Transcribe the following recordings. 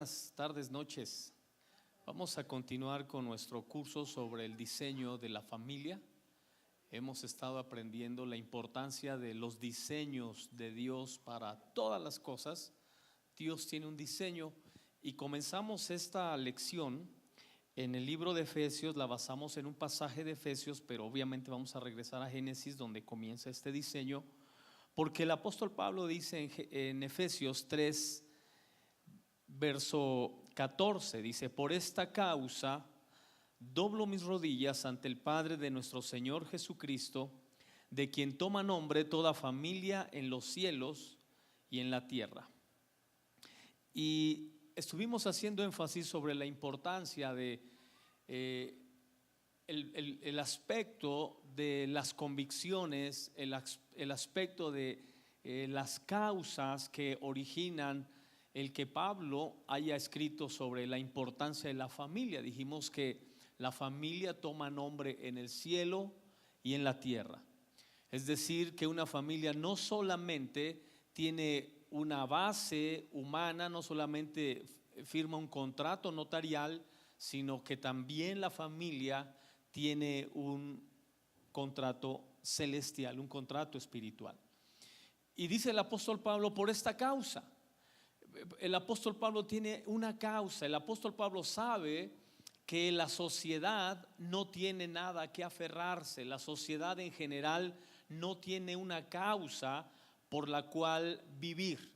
Buenas tardes, noches. Vamos a continuar con nuestro curso sobre el diseño de la familia. Hemos estado aprendiendo la importancia de los diseños de Dios para todas las cosas. Dios tiene un diseño y comenzamos esta lección en el libro de Efesios. La basamos en un pasaje de Efesios, pero obviamente vamos a regresar a Génesis, donde comienza este diseño, porque el apóstol Pablo dice en Efesios 3 verso 14, dice: por esta causa doblo mis rodillas ante el Padre de nuestro Señor Jesucristo, de quien toma nombre toda familia en los cielos y en la tierra. Y estuvimos haciendo énfasis sobre la importancia de el aspecto de las convicciones, el aspecto de las causas que originan el que Pablo haya escrito sobre la importancia de la familia. Dijimos que la familia toma nombre en el cielo y en la tierra. Es decir, que una familia no solamente tiene una base humana, no solamente firma un contrato notarial, sino que también la familia tiene un contrato celestial, un contrato espiritual. Y dice el apóstol Pablo: por esta causa. El apóstol Pablo tiene una causa. El apóstol Pablo sabe que la sociedad no tiene nada que aferrarse. La sociedad en general no tiene una causa por la cual vivir.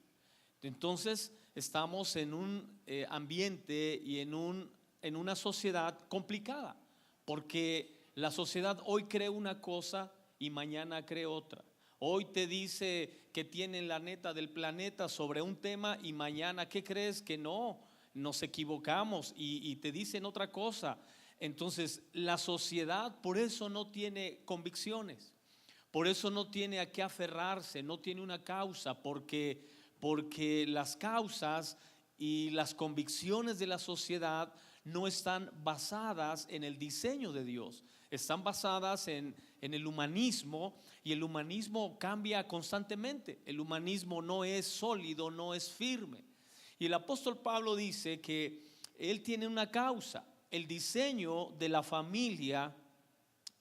Entonces estamos en un ambiente y en una sociedad complicada, porque la sociedad hoy cree una cosa y mañana cree otra. Hoy te dice que tienen la neta del planeta sobre un tema y mañana, ¿qué crees? Que no, nos equivocamos y te dicen otra cosa. Entonces la sociedad por eso no tiene convicciones, por eso no tiene a qué aferrarse, no tiene una causa, porque las causas y las convicciones de la sociedad no están basadas en el diseño de Dios, están basadas en el humanismo, y el humanismo cambia constantemente. El humanismo no es sólido, no es firme. Y el apóstol Pablo dice que él tiene una causa. El diseño de la familia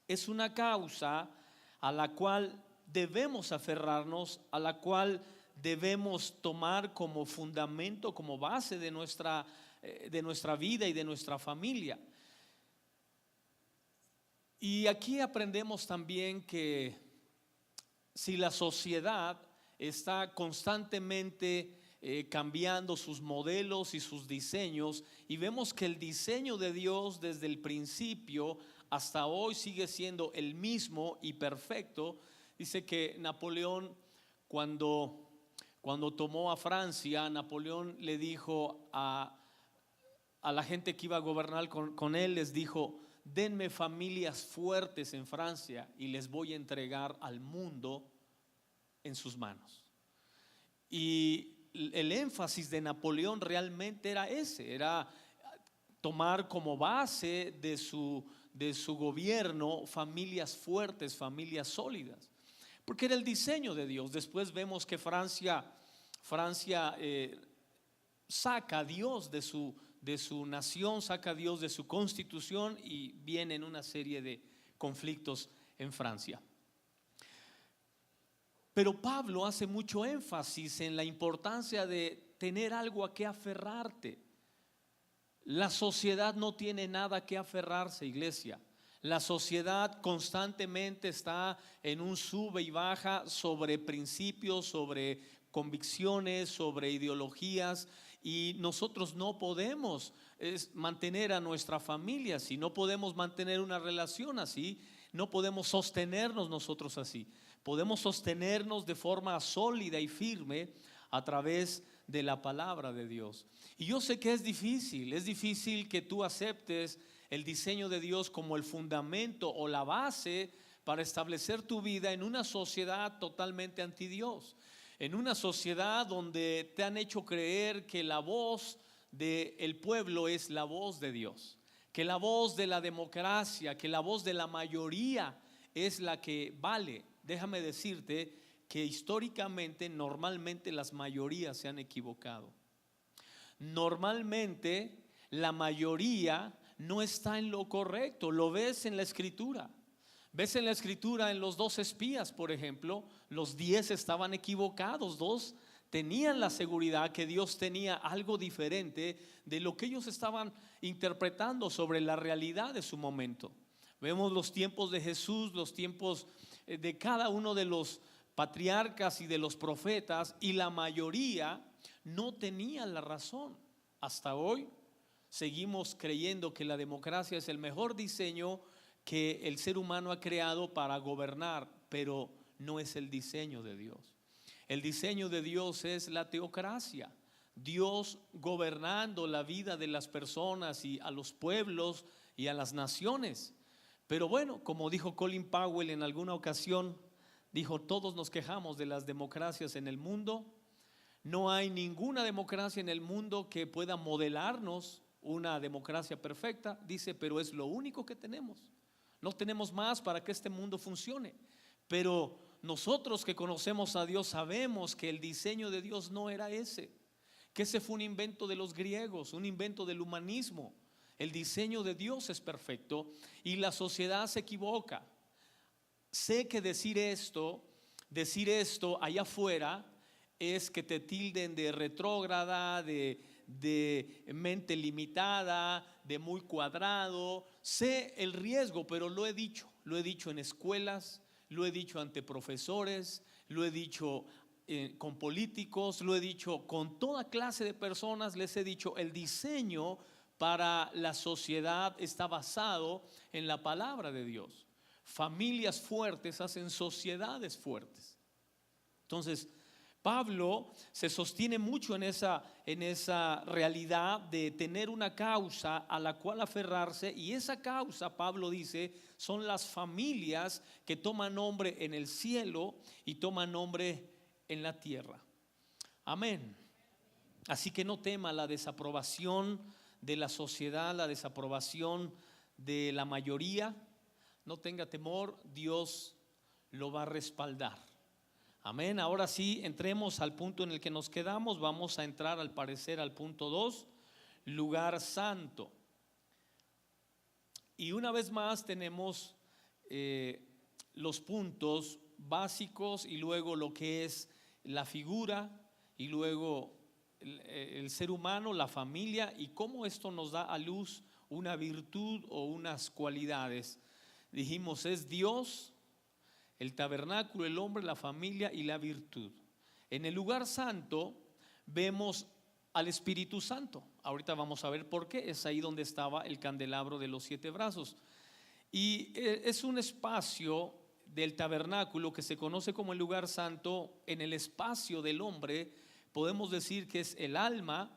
es una causa a la cual debemos aferrarnos, a la cual debemos tomar como fundamento, como base de nuestra vida y de nuestra familia. Y aquí aprendemos también que si la sociedad está constantemente cambiando sus modelos y sus diseños, y vemos que el diseño de Dios desde el principio hasta hoy sigue siendo el mismo y perfecto. Dice que Napoleón, cuando tomó a Francia, Napoleón le dijo a la gente que iba a gobernar con él, les dijo: denme familias fuertes en Francia y les voy a entregar al mundo en sus manos. Y el énfasis de Napoleón realmente era ese, era tomar como base de su gobierno familias fuertes, familias sólidas, porque era el diseño de Dios. Después vemos que Francia saca a Dios de su nación, saca a Dios de su constitución, y vienen una serie de conflictos en Francia. Pero Pablo hace mucho énfasis en la importancia de tener algo a qué aferrarte. La sociedad no tiene nada que aferrarse, iglesia. La sociedad constantemente está en un sube y baja sobre principios, sobre convicciones, sobre ideologías, y nosotros no podemos mantener a nuestra familia así, no podemos mantener una relación así, no podemos sostenernos nosotros así. Podemos sostenernos de forma sólida y firme a través de la palabra de Dios. Y yo sé que es difícil que tú aceptes el diseño de Dios como el fundamento o la base para establecer tu vida en una sociedad totalmente anti Dios, en una sociedad donde te han hecho creer que la voz del pueblo es la voz de Dios, que la voz de la democracia, que la voz de la mayoría es la que vale. Déjame decirte que históricamente, normalmente las mayorías se han equivocado. normalmente la mayoría no está en lo correcto. Lo ves en la escritura. Ves en la escritura en los 2 espías, por ejemplo, los 10 estaban equivocados, 2 tenían la seguridad que Dios tenía algo diferente de lo que ellos estaban interpretando sobre la realidad de su momento. Vemos los tiempos de Jesús, los tiempos de cada uno de los patriarcas y de los profetas, y la mayoría no tenían la razón. Hasta hoy seguimos creyendo que la democracia es el mejor diseño que el ser humano ha creado para gobernar, pero no es el diseño de Dios. El diseño de Dios es la teocracia, Dios gobernando la vida de las personas y a los pueblos y a las naciones. Pero bueno, como dijo Colin Powell en alguna ocasión, dijo: todos nos quejamos de las democracias en el mundo. No hay ninguna democracia en el mundo que pueda modelarnos una democracia perfecta, dice, pero es lo único que tenemos. No tenemos más para que este mundo funcione. Pero nosotros que conocemos a Dios sabemos que el diseño de Dios no era ese, que ese fue un invento de los griegos, un invento del humanismo. El diseño de Dios es perfecto y la sociedad se equivoca. Sé que decir esto allá afuera es que te tilden de retrógrada, de mente limitada, de muy cuadrado. Sé el riesgo, pero lo he dicho en escuelas, lo he dicho ante profesores, lo he dicho con políticos, lo he dicho con toda clase de personas. Les he dicho: el diseño para la sociedad está basado en la palabra de Dios. Familias fuertes hacen sociedades fuertes. Entonces, Pablo se sostiene mucho en esa realidad de tener una causa a la cual aferrarse, y esa causa, Pablo dice, son las familias que toman nombre en el cielo y toman nombre en la tierra. Amén. Así que no tema la desaprobación de la sociedad, la desaprobación de la mayoría. No tenga temor, Dios lo va a respaldar. Amén. Ahora sí, entremos al punto en el que nos quedamos. Vamos a entrar, al parecer, al punto 2, lugar santo. Y una vez más tenemos los puntos básicos, y luego lo que es la figura, y luego el ser humano, la familia, y cómo esto nos da a luz una virtud o unas cualidades. Dijimos, es Dios, el tabernáculo, el hombre, la familia y la virtud. En el lugar santo vemos al Espíritu Santo. Ahorita vamos a ver por qué. Es ahí donde estaba el candelabro de los 7 brazos. Y es un espacio del tabernáculo que se conoce como el lugar santo. En el espacio del hombre podemos decir que es el alma,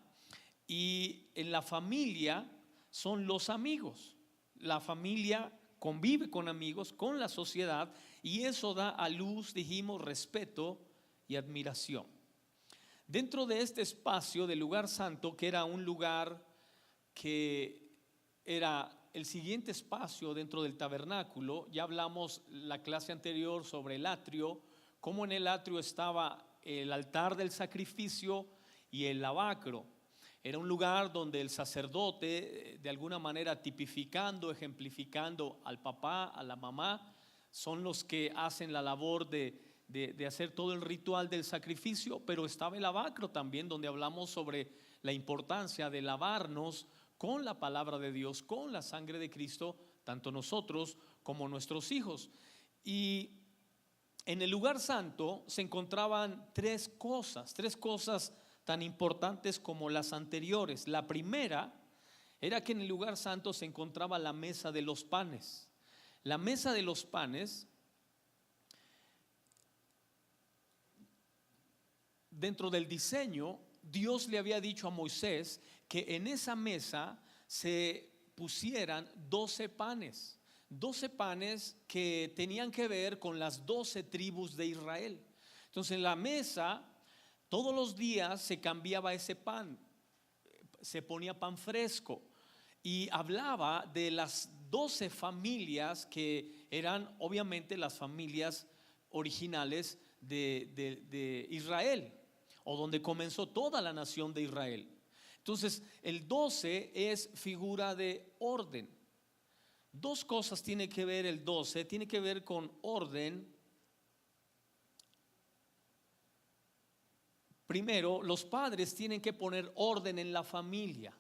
y en la familia son los amigos. La familia convive con amigos, con la sociedad, y eso da a luz, dijimos, respeto y admiración. Dentro de este espacio del lugar santo, que era un lugar que era el siguiente espacio dentro del tabernáculo, ya hablamos la clase anterior sobre el atrio, cómo en el atrio estaba el altar del sacrificio y el lavacro. Era un lugar donde el sacerdote, de alguna manera tipificando, ejemplificando al papá, a la mamá, son los que hacen la labor de hacer todo el ritual del sacrificio. Pero estaba el lavacro también, donde hablamos sobre la importancia de lavarnos con la palabra de Dios, con la sangre de Cristo, tanto nosotros como nuestros hijos. Y en el lugar santo se encontraban tres cosas tan importantes como las anteriores. La primera era que en el lugar santo se encontraba la mesa de los panes. La mesa de los panes, dentro del diseño, Dios le había dicho a Moisés que en esa mesa se pusieran 12 panes. 12 panes que tenían que ver con las 12 tribus de Israel. Entonces en la mesa todos los días se cambiaba ese pan, se ponía pan fresco, y hablaba de las 12 familias que eran obviamente las familias originales de Israel, o donde comenzó toda la nación de Israel. Entonces, el 12 es figura de orden. Dos cosas tiene que ver el 12, tiene que ver con orden. Primero, los padres tienen que poner orden en la familia.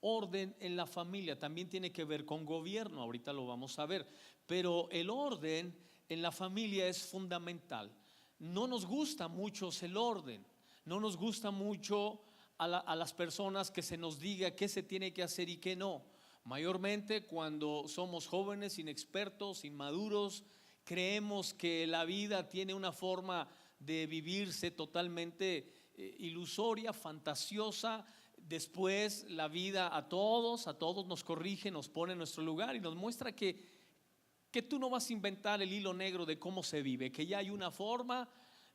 Orden en la familia también tiene que ver con gobierno, ahorita lo vamos a ver, pero el orden en la familia es fundamental. No nos gusta mucho el orden, no nos gusta mucho a las personas que se nos diga qué se tiene que hacer y qué no. Mayormente cuando somos jóvenes, inexpertos, inmaduros, creemos que la vida tiene una forma de vivirse totalmente ilusoria, fantasiosa. Después la vida a todos nos corrige, nos pone en nuestro lugar y nos muestra que tú no vas a inventar el hilo negro de cómo se vive, que ya hay una forma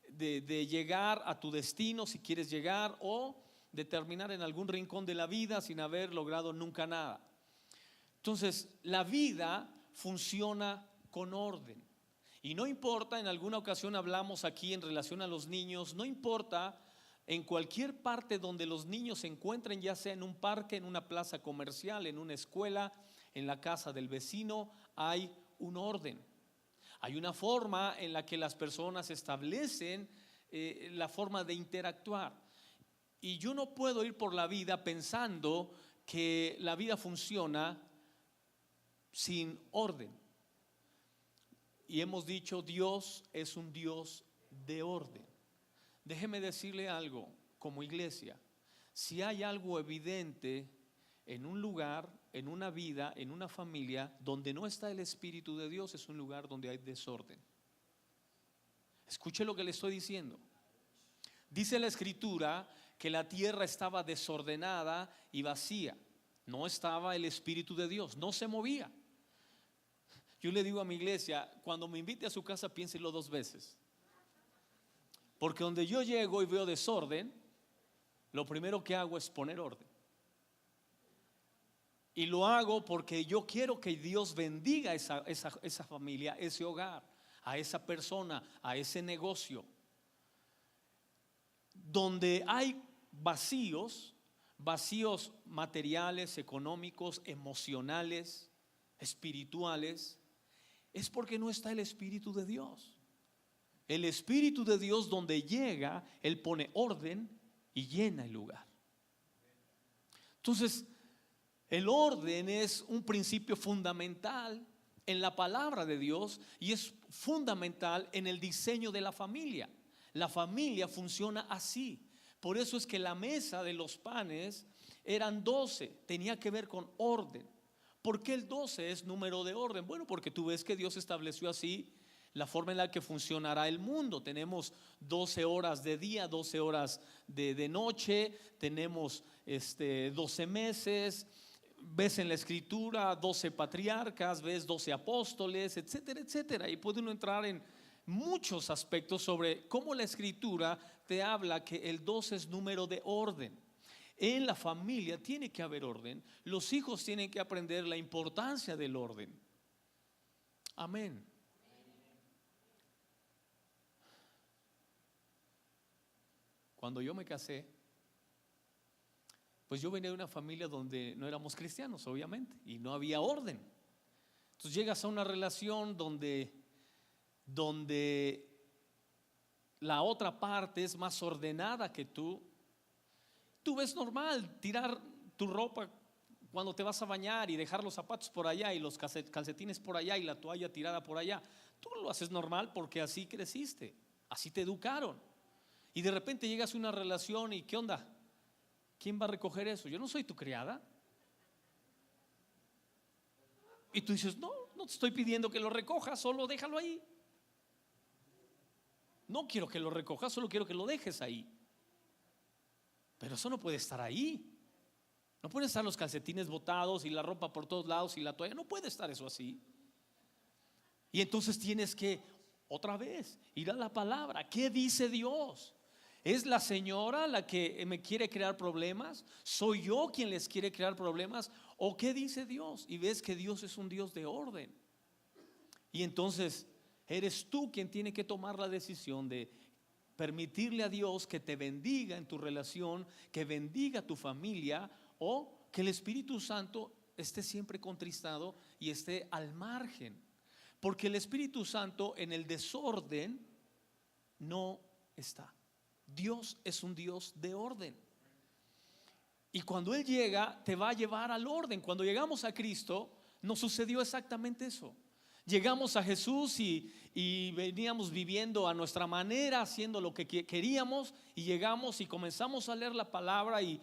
de llegar a tu destino si quieres llegar, o de terminar en algún rincón de la vida sin haber logrado nunca nada. Entonces la vida funciona con orden. Y no importa, en alguna ocasión hablamos aquí en relación a los niños, no importa en cualquier parte donde los niños se encuentren, ya sea en un parque, en una plaza comercial, en una escuela, en la casa del vecino, hay un orden. Hay una forma en la que las personas establecen la forma de interactuar. Y yo no puedo ir por la vida pensando que la vida funciona sin orden. Y hemos dicho, Dios es un Dios de orden. Déjeme decirle algo, como iglesia, si hay algo evidente en un lugar, en una vida, en una familia donde no está el Espíritu de Dios, es un lugar donde hay desorden. Escuche lo que le estoy diciendo. Dice la Escritura que la tierra estaba desordenada y vacía. No estaba el Espíritu de Dios, no se movía. Yo le digo a mi iglesia, cuando me invite a su casa, piénselo 2 veces. Porque donde yo llego y veo desorden, lo primero que hago es poner orden. Y lo hago porque yo quiero que Dios bendiga esa familia, ese hogar, a esa persona, a ese negocio. Donde hay vacíos materiales, económicos, emocionales, espirituales, es porque no está el Espíritu de Dios. El Espíritu de Dios, donde llega, Él pone orden y llena el lugar. Entonces, el orden es un principio fundamental en la palabra de Dios y es fundamental en el diseño de la familia. La familia funciona así. Por eso es que la mesa de los panes eran 12, tenía que ver con orden. ¿Por qué el 12 es número de orden? Bueno, porque tú ves que Dios estableció así la forma en la que funcionará el mundo. Tenemos 12 horas de día, 12 horas de noche, tenemos 12 meses, ves en la Escritura 12 patriarcas, ves 12 apóstoles, etcétera, etcétera. Y puede uno entrar en muchos aspectos sobre cómo la Escritura te habla que el 12 es número de orden. En la familia tiene que haber orden. Los hijos tienen que aprender la importancia del orden. Amén. Cuando yo me casé, pues yo venía de una familia donde no éramos cristianos, obviamente, y no había orden. Entonces llegas a una relación donde la otra parte es más ordenada que tú. Tú ves normal tirar tu ropa cuando te vas a bañar y dejar los zapatos por allá y los calcetines por allá y la toalla tirada por allá. Tú lo haces normal porque así creciste, así te educaron. Y de repente llegas a una relación y ¿qué onda? ¿Quién va a recoger eso? Yo no soy tu criada. Y tú dices, no te estoy pidiendo que lo recojas, solo déjalo ahí. No quiero que lo recojas, solo quiero que lo dejes ahí. Pero eso no puede estar ahí. No pueden estar los calcetines botados y la ropa por todos lados y la toalla. No puede estar eso así. Y entonces tienes que, otra vez, ir a la palabra. ¿Qué dice Dios? ¿Es la señora la que me quiere crear problemas? ¿Soy yo quien les quiere crear problemas? ¿O qué dice Dios? Y ves que Dios es un Dios de orden. Y entonces eres tú quien tiene que tomar la decisión de permitirle a Dios que te bendiga en tu relación, que bendiga a tu familia, o que el Espíritu Santo esté siempre contristado y esté al margen. Porque el Espíritu Santo en el desorden no está. Dios es un Dios de orden. Y cuando Él llega, te va a llevar al orden. Cuando llegamos a Cristo, nos sucedió exactamente eso. Llegamos a Jesús y veníamos viviendo a nuestra manera, haciendo lo que queríamos, y llegamos y comenzamos a leer la palabra y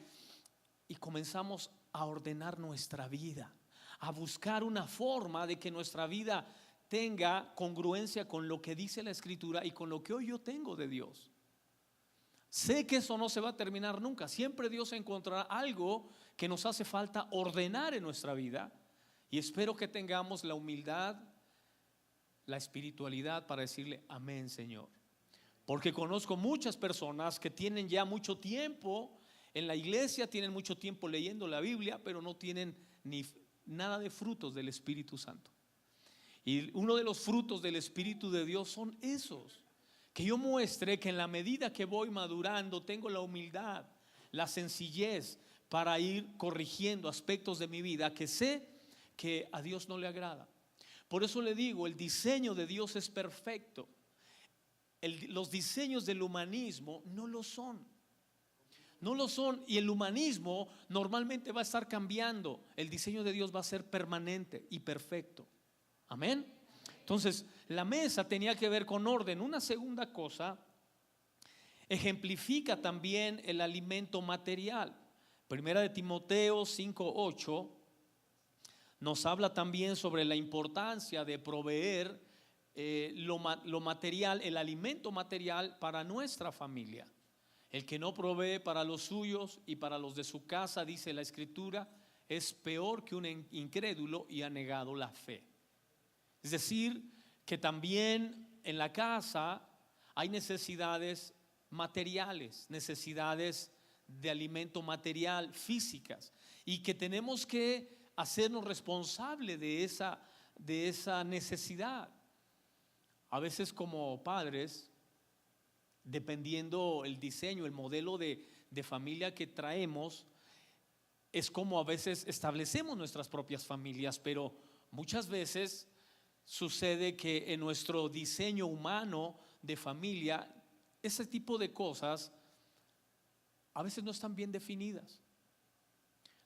comenzamos a ordenar nuestra vida, a buscar una forma de que nuestra vida tenga congruencia con lo que dice la Escritura y con lo que hoy yo tengo de Dios. Sé que eso no se va a terminar nunca. Siempre Dios encontrará algo que nos hace falta ordenar en nuestra vida, y espero que tengamos la humildad, la espiritualidad para decirle amén, Señor. Porque conozco muchas personas que tienen ya mucho tiempo en la iglesia, tienen mucho tiempo leyendo la Biblia, pero no tienen ni nada de frutos del Espíritu Santo. Y uno de los frutos del Espíritu de Dios son esos: que yo muestre que en la medida que voy madurando tengo la humildad, la sencillez para ir corrigiendo aspectos de mi vida que sé que a Dios no le agrada. Por eso le digo, el diseño de Dios es perfecto. Los diseños del humanismo no lo son. No lo son, y el humanismo normalmente va a estar cambiando. El diseño de Dios va a ser permanente y perfecto. Amén. Entonces, la mesa tenía que ver con orden. Una segunda cosa, ejemplifica también el alimento material. Primera de Timoteo 5:8 nos habla también sobre la importancia de proveer lo material, el alimento material para nuestra familia. El que no provee para los suyos y para los de su casa, dice la Escritura, es peor que un incrédulo y ha negado la fe. Es decir, que también en la casa hay necesidades materiales, necesidades de alimento material, físicas, y que tenemos que hacernos responsables de esa necesidad. A veces como padres, dependiendo el diseño, el modelo de familia que traemos, es como a veces establecemos nuestras propias familias, pero muchas veces sucede que en nuestro diseño humano de familia, ese tipo de cosas a veces no están bien definidas.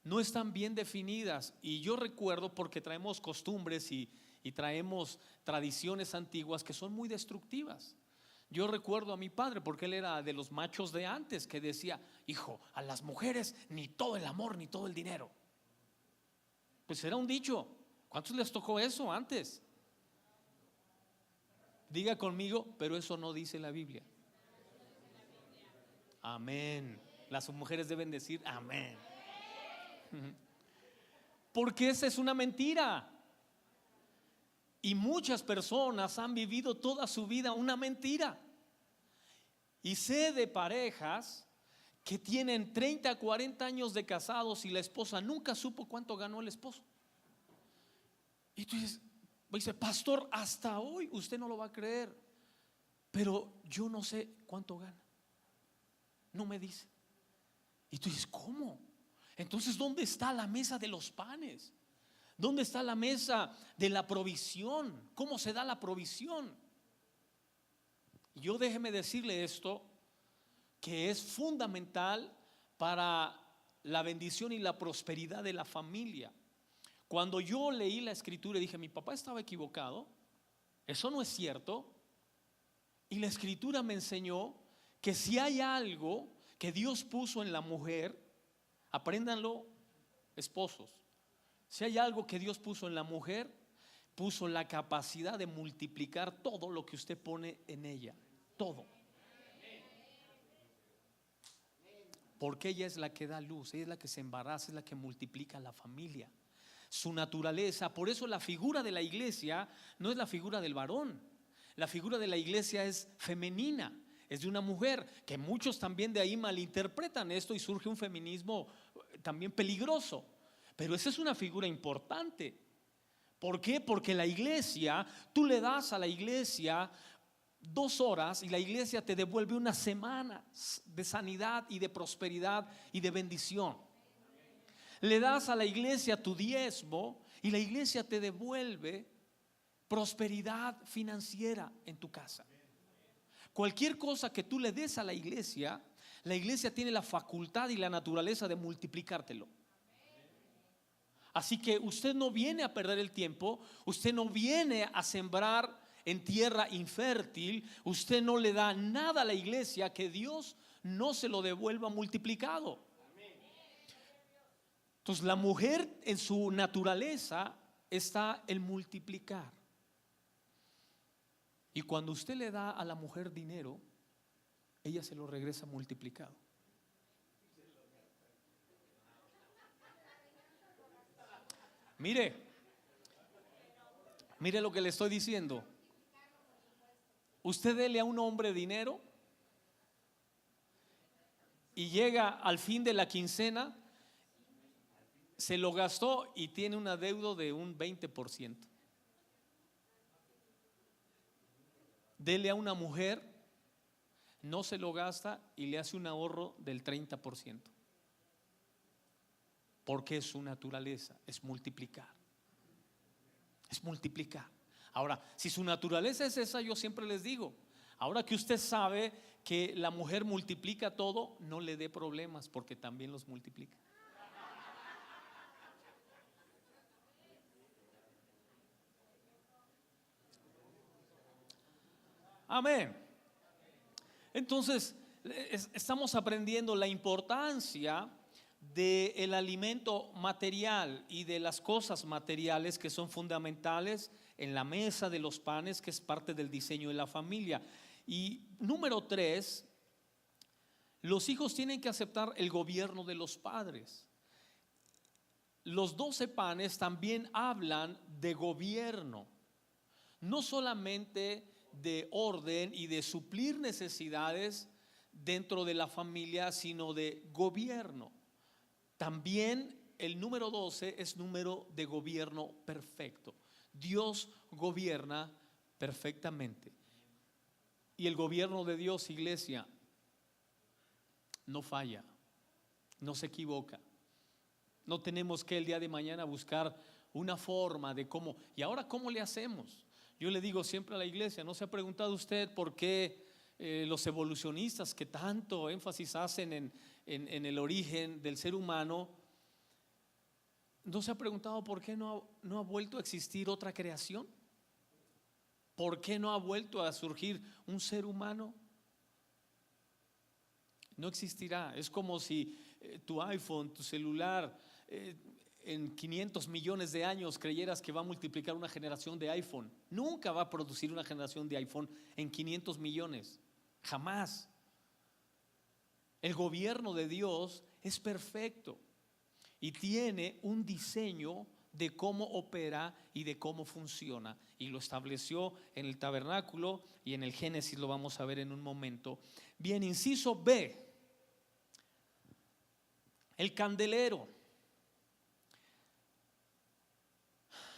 No están bien definidas. Y yo recuerdo, porque traemos costumbres y traemos tradiciones antiguas que son muy destructivas. Yo recuerdo a mi padre, porque él era de los machos de antes, que decía: hijo, a las mujeres ni todo el amor ni todo el dinero. Pues era un dicho. ¿Cuántos les tocó eso antes? Diga conmigo, pero eso no dice la Biblia. Amén. Las mujeres deben decir amén. Porque esa es una mentira. Y muchas personas han vivido toda su vida una mentira. Y sé de parejas que tienen 30, 40 años de casados y la esposa nunca supo cuánto ganó el esposo. Y tú dices: pastor, hasta hoy usted no lo va a creer, pero yo no sé cuánto gana. No me dice. Y tú dices: ¿cómo? Entonces, ¿dónde está la mesa de los panes? ¿Dónde está la mesa de la provisión? ¿Cómo se da la provisión? Yo déjeme decirle esto, que es fundamental para la bendición y la prosperidad de la familia. Cuando yo leí la Escritura y dije: mi papá estaba equivocado, eso no es cierto. Y la Escritura me enseñó que si hay algo que Dios puso en la mujer, apréndanlo, esposos, si hay algo que Dios puso en la mujer, puso la capacidad de multiplicar todo lo que usted pone en ella, todo. Porque ella es la que da luz, ella es la que se embaraza, es la que multiplica la familia, su naturaleza. Por eso la figura de la iglesia no es la figura del varón. La figura de la iglesia es femenina, es de una mujer, que muchos también de ahí malinterpretan esto y surge un feminismo también peligroso. Pero esa es una figura importante. ¿Por qué? Porque la iglesia, tú le das a la iglesia 2 horas y la iglesia te devuelve una semana de sanidad y de prosperidad y de bendición. Le das a la iglesia tu diezmo y la iglesia te devuelve prosperidad financiera en tu casa. Cualquier cosa que tú le des a la iglesia tiene la facultad y la naturaleza de multiplicártelo. Así que usted no viene a perder el tiempo, usted no viene a sembrar en tierra infértil, usted no le da nada a la iglesia que Dios no se lo devuelva multiplicado. Entonces la mujer en su naturaleza está el multiplicar. Y cuando usted le da a la mujer dinero, ella se lo regresa multiplicado. Mire lo que le estoy diciendo. Usted dele a un hombre dinero y llega al fin de la quincena, se lo gastó y tiene un adeudo de un 20%. Dele a una mujer, no se lo gasta y le hace un ahorro del 30%. Porque es su naturaleza, es multiplicar. Es multiplicar. Ahora, si su naturaleza es esa, yo siempre les digo, ahora que usted sabe que la mujer multiplica todo, no le dé problemas porque también los multiplica. Amén. Entonces, estamos aprendiendo la importancia del alimento material y de las cosas materiales que son fundamentales en la mesa de los panes, que es parte del diseño de la familia. Y número 3, los hijos tienen que aceptar el gobierno de los padres. Los 12 panes también hablan de gobierno, no solamente de orden y de suplir necesidades dentro de la familia, sino de gobierno. También el número 12 es número de gobierno perfecto. Dios gobierna perfectamente. Y el gobierno de Dios, iglesia, no falla, no se equivoca. No tenemos que el día de mañana buscar una forma de cómo. ¿Y ahora cómo le hacemos? Yo le digo siempre a la iglesia, ¿no se ha preguntado usted por qué los evolucionistas que tanto énfasis hacen en el origen del ser humano, no se ha preguntado por qué no ha vuelto a existir otra creación? ¿Por qué no ha vuelto a surgir un ser humano? No existirá. Es como si tu iPhone, tu celular, en 500 millones de años creyeras que va a multiplicar una generación de iPhone. Nunca va a producir una generación de iPhone en 500 millones. Jamás. El gobierno de Dios es perfecto y tiene un diseño de cómo opera y de cómo funciona, y lo estableció en el tabernáculo, y en el Génesis lo vamos a ver en un momento. Bien, inciso B, el candelero.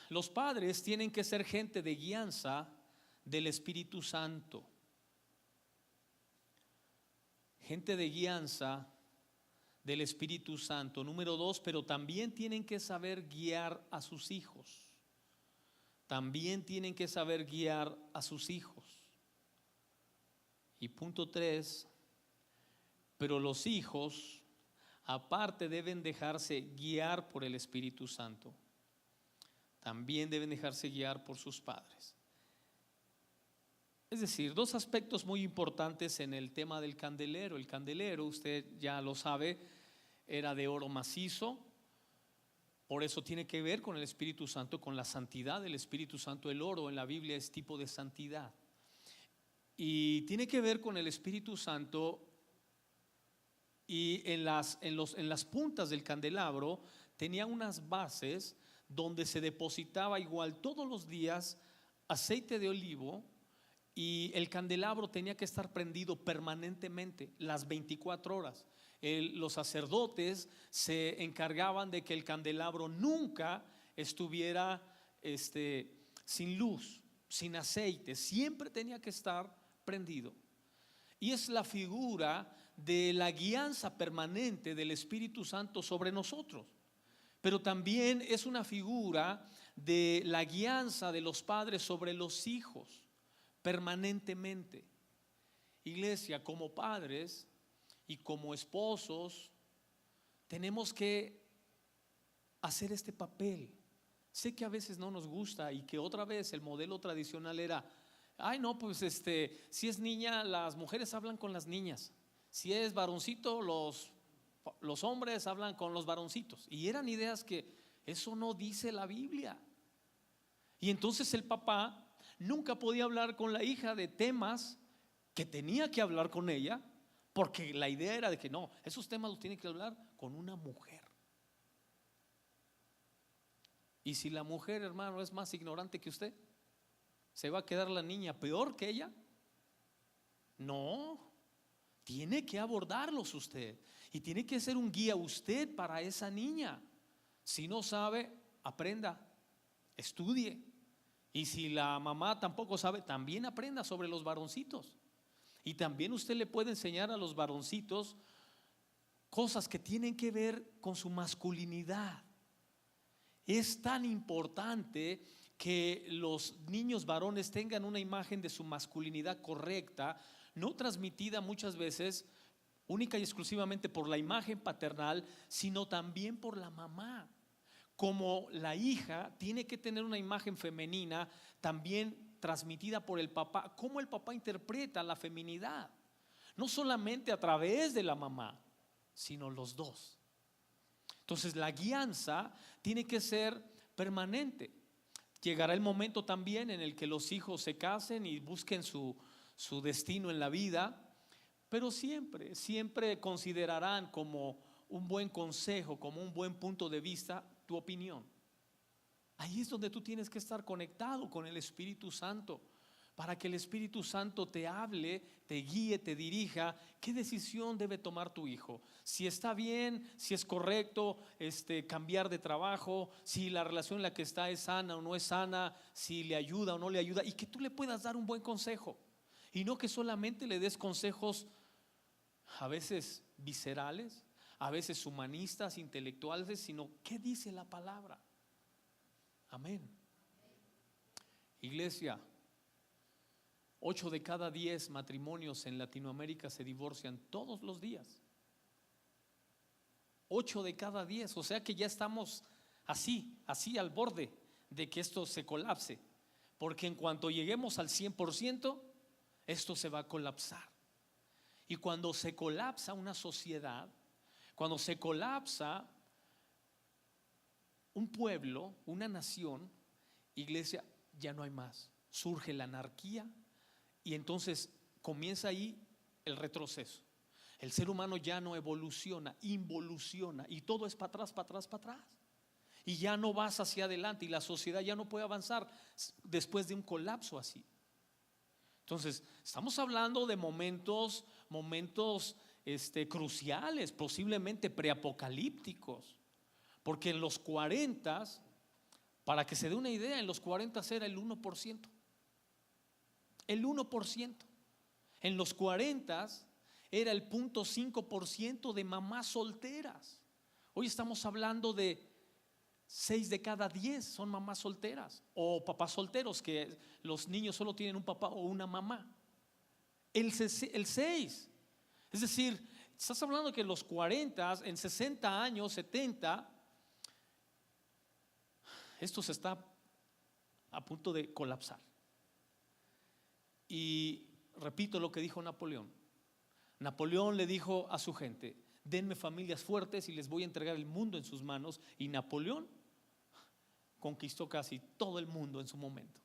Los padres tienen que ser gente de guianza del Espíritu Santo. Gente de guianza del Espíritu Santo. Número 2, pero también tienen que saber guiar a sus hijos. También tienen que saber guiar a sus hijos. Y punto 3, pero los hijos aparte deben dejarse guiar por el Espíritu Santo. También deben dejarse guiar por sus padres. Es decir, 2 aspectos muy importantes en el tema del candelero. El candelero, usted ya lo sabe, era de oro macizo. Por eso tiene que ver con el Espíritu Santo, con la santidad del Espíritu Santo. El oro en la Biblia es tipo de santidad. Y tiene que ver con el Espíritu Santo. Y en las puntas del candelabro tenía unas bases donde se depositaba igual todos los días aceite de olivo, y el candelabro tenía que estar prendido permanentemente las 24 horas. Los sacerdotes se encargaban de que el candelabro nunca estuviera sin luz, sin aceite, siempre tenía que estar prendido. Y es la figura de la guianza permanente del Espíritu Santo sobre nosotros. Pero también es una figura de la guianza de los padres sobre los hijos permanentemente. Iglesia, como padres y como esposos, tenemos que hacer este papel. Sé que a veces no nos gusta y que otra vez el modelo tradicional era, ay no, pues si es niña, las mujeres hablan con las niñas. Si es varoncito, los hombres hablan con los varoncitos. Y eran ideas que eso no dice la Biblia. Y entonces el papá nunca podía hablar con la hija de temas que tenía que hablar con ella, porque la idea era de que no, esos temas los tiene que hablar con una mujer. Y si la mujer, hermano, es más ignorante que usted, ¿se va a quedar la niña peor que ella? No, tiene que abordarlos usted y tiene que ser un guía usted para esa niña. Si no sabe, aprenda, estudie. Y si la mamá tampoco sabe, también aprenda sobre los varoncitos. Y también usted le puede enseñar a los varoncitos cosas que tienen que ver con su masculinidad. Es tan importante que los niños varones tengan una imagen de su masculinidad correcta, no transmitida muchas veces única y exclusivamente por la imagen paternal, sino también por la mamá. Como la hija tiene que tener una imagen femenina también transmitida por el papá, cómo el papá interpreta la feminidad, no solamente a través de la mamá, sino los dos. Entonces la guianza tiene que ser permanente. Llegará el momento también en el que los hijos se casen y busquen su destino en la vida, pero siempre considerarán como un buen consejo, como un buen punto de vista, tu opinión. Ahí es donde tú tienes que estar conectado con el Espíritu Santo, para que el Espíritu Santo te hable, te guíe, te dirija. ¿Qué decisión debe tomar tu hijo? Si está bien, si es correcto cambiar de trabajo, si la relación en la que está es sana o no es sana, si le ayuda o no le ayuda, y que tú le puedas dar un buen consejo. Y no que solamente le des consejos a veces viscerales, a veces humanistas, intelectuales, sino ¿qué dice la palabra? Amén. Iglesia, 8 de cada 10 matrimonios en Latinoamérica se divorcian todos los días. 8 de cada 10, o sea que ya estamos así al borde de que esto se colapse, porque en cuanto lleguemos al 100%, esto se va a colapsar. Y cuando se colapsa una sociedad, cuando se colapsa un pueblo, una nación, iglesia, ya no hay más. Surge la anarquía y entonces comienza ahí el retroceso. El ser humano ya no evoluciona, involuciona y todo es para atrás, para atrás, para atrás. Y ya no vas hacia adelante y la sociedad ya no puede avanzar después de un colapso así. Entonces, estamos hablando de momentos cruciales, posiblemente preapocalípticos. Porque en los 40, para que se dé una idea, en los 40 era el 1%. El 1%. En los 40 era el 0.5% de mamás solteras. Hoy estamos hablando de 6 de cada 10 son mamás solteras o papás solteros, que los niños solo tienen un papá o una mamá. El 6. Es decir, estás hablando que en los 40, en 60 años, 70, esto se está a punto de colapsar. Y repito lo que dijo Napoleón. Napoleón le dijo a su gente: denme familias fuertes y les voy a entregar el mundo en sus manos. Y Napoleón conquistó casi todo el mundo en su momento.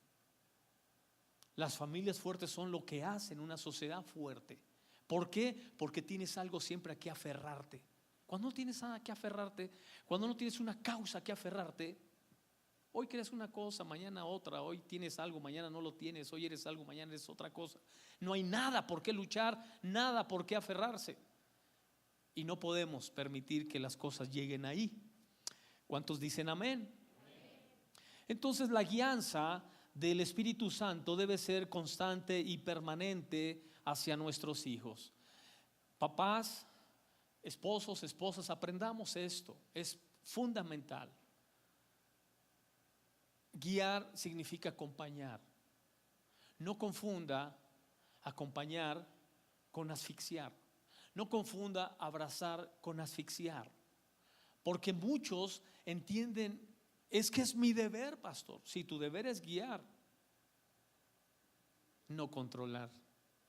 Las familias fuertes son lo que hacen una sociedad fuerte. ¿Por qué? Porque tienes algo siempre a que aferrarte. Cuando no tienes nada que aferrarte, cuando no tienes una causa que aferrarte, hoy crees una cosa, mañana otra, hoy tienes algo, mañana no lo tienes, hoy eres algo, mañana eres otra cosa. No hay nada por qué luchar, nada por qué aferrarse. Y no podemos permitir que las cosas lleguen ahí. ¿Cuántos dicen amén? Entonces la guianza del Espíritu Santo debe ser constante y permanente hacia nuestros hijos. Papás, esposos, esposas, aprendamos esto, es fundamental. Guiar significa acompañar. No confunda acompañar con asfixiar. No confunda abrazar con asfixiar. Porque muchos entienden, es que es mi deber, pastor. Si tu deber es guiar, no controlar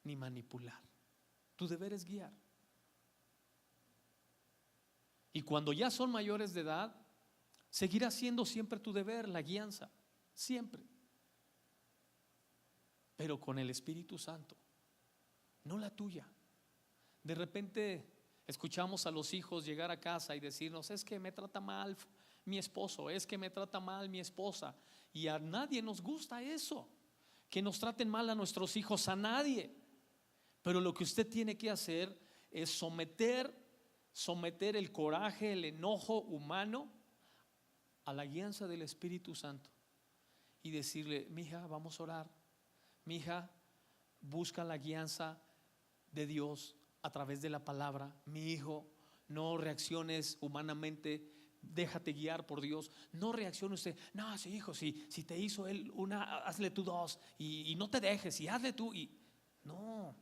ni manipular. Tu deber es guiar. Y cuando ya son mayores de edad, seguirá siendo siempre tu deber la guianza, siempre. Pero con el Espíritu Santo, no la tuya. De repente escuchamos a los hijos llegar a casa y decirnos, es que me trata mal mi esposo, es que me trata mal mi esposa. Y a nadie nos gusta eso, que nos traten mal a nuestros hijos, a nadie. Pero lo que usted tiene que hacer es someter el coraje, el enojo humano a la guianza del Espíritu Santo y decirle, mija, vamos a orar, mija, busca la guianza de Dios a través de la palabra. Mi hijo, no reacciones humanamente, déjate guiar por Dios. No reaccione usted, no, sí, hijo, si te hizo él una, hazle tú dos, y no te dejes, y hazle tú, y no.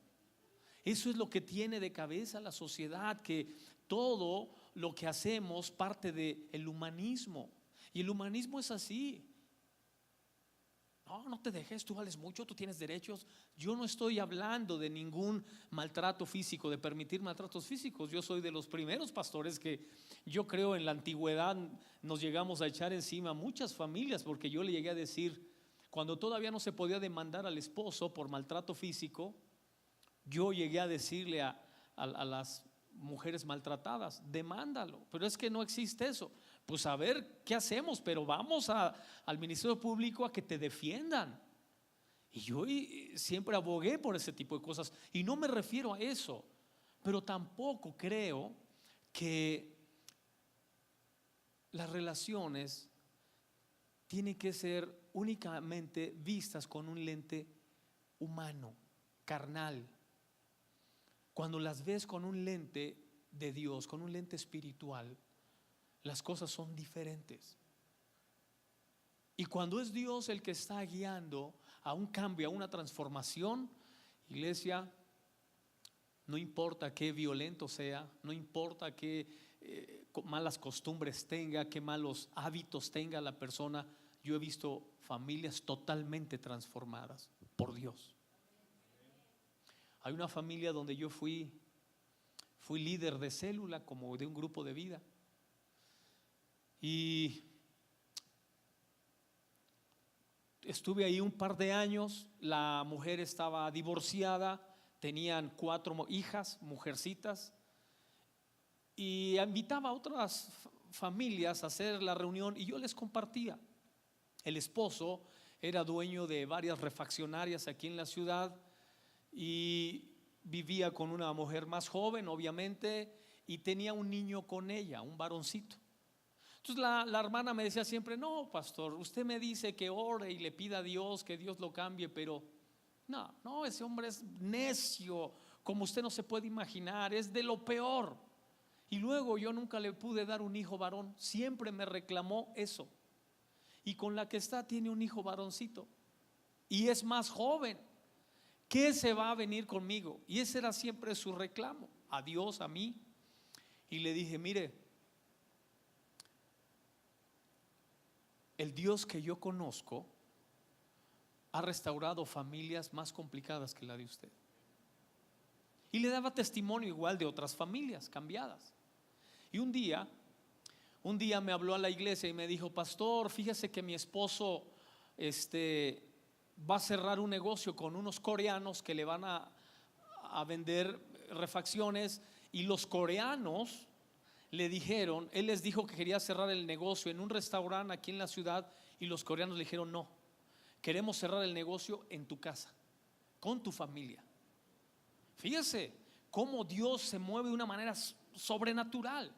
Eso es lo que tiene de cabeza la sociedad, que todo lo que hacemos parte del humanismo. Y el humanismo es así. No te dejes, tú vales mucho, tú tienes derechos. Yo no estoy hablando de ningún maltrato físico, de permitir maltratos físicos. Yo soy de los primeros pastores que yo creo en la antigüedad nos llegamos a echar encima a muchas familias, porque yo le llegué a decir, cuando todavía no se podía demandar al esposo por maltrato físico, yo llegué a decirle a las mujeres maltratadas, demándalo. Pero es que no existe eso. Pues a ver qué hacemos, pero vamos al Ministerio Público a que te defiendan. Y yo siempre abogué por ese tipo de cosas. Y no me refiero a eso, pero tampoco creo que las relaciones tienen que ser únicamente vistas con un lente humano, carnal. Cuando las ves con un lente de Dios, con un lente espiritual, las cosas son diferentes. Y cuando es Dios el que está guiando a un cambio, a una transformación, iglesia, no importa qué violento sea, no importa qué malas costumbres tenga, qué malos hábitos tenga la persona, yo he visto familias totalmente transformadas por Dios. Hay una familia donde yo fui líder de célula, como de un grupo de vida. Y estuve ahí un par de años. La mujer estaba divorciada, tenían 4 hijas, mujercitas, y invitaba a otras familias a hacer la reunión y yo les compartía. El esposo era dueño de varias refaccionarias aquí en la ciudad y vivía con una mujer más joven, obviamente, y tenía un niño con ella, un varoncito. Entonces la hermana me decía siempre, no, pastor, usted me dice que ore y le pida a Dios que Dios lo cambie, pero no, ese hombre es necio, como usted no se puede imaginar, es de lo peor. Y luego yo nunca le pude dar un hijo varón, siempre me reclamó eso. Y con la que está tiene un hijo varoncito y es más joven. ¿Qué se va a venir conmigo? Y ese era siempre su reclamo, a Dios, a mí. Y le dije, mire, el Dios que yo conozco ha restaurado familias más complicadas que la de usted. Y le daba testimonio igual de otras familias cambiadas. Y un día me habló a la iglesia y me dijo, pastor, fíjese que mi esposo va a cerrar un negocio con unos coreanos que le van a vender refacciones, y los coreanos le dijeron, él les dijo que quería cerrar el negocio en un restaurante aquí en la ciudad, y los coreanos le dijeron, no, queremos cerrar el negocio en tu casa, con tu familia. Fíjese cómo Dios se mueve de una manera sobrenatural.